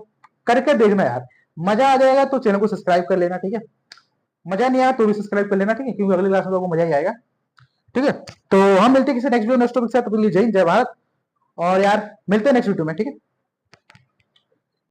करके देखना यार, मजा आ जाएगा। तो चैनल को सब्सक्राइब कर लेना। ठीक है, मजा नहीं आया तो भी सब्सक्राइब कर लेना। ठीक है, क्योंकि अगली क्लास में आपको मजा ही आएगा। ठीक है, तो हम मिलते हैं किसी नेक्स्ट वीडियो नेक्स्ट टॉपिक के साथ। तो जय हिंद, जय भारत, और यार मिलते हैं नेक्स्ट वीडियो में। ठीक है।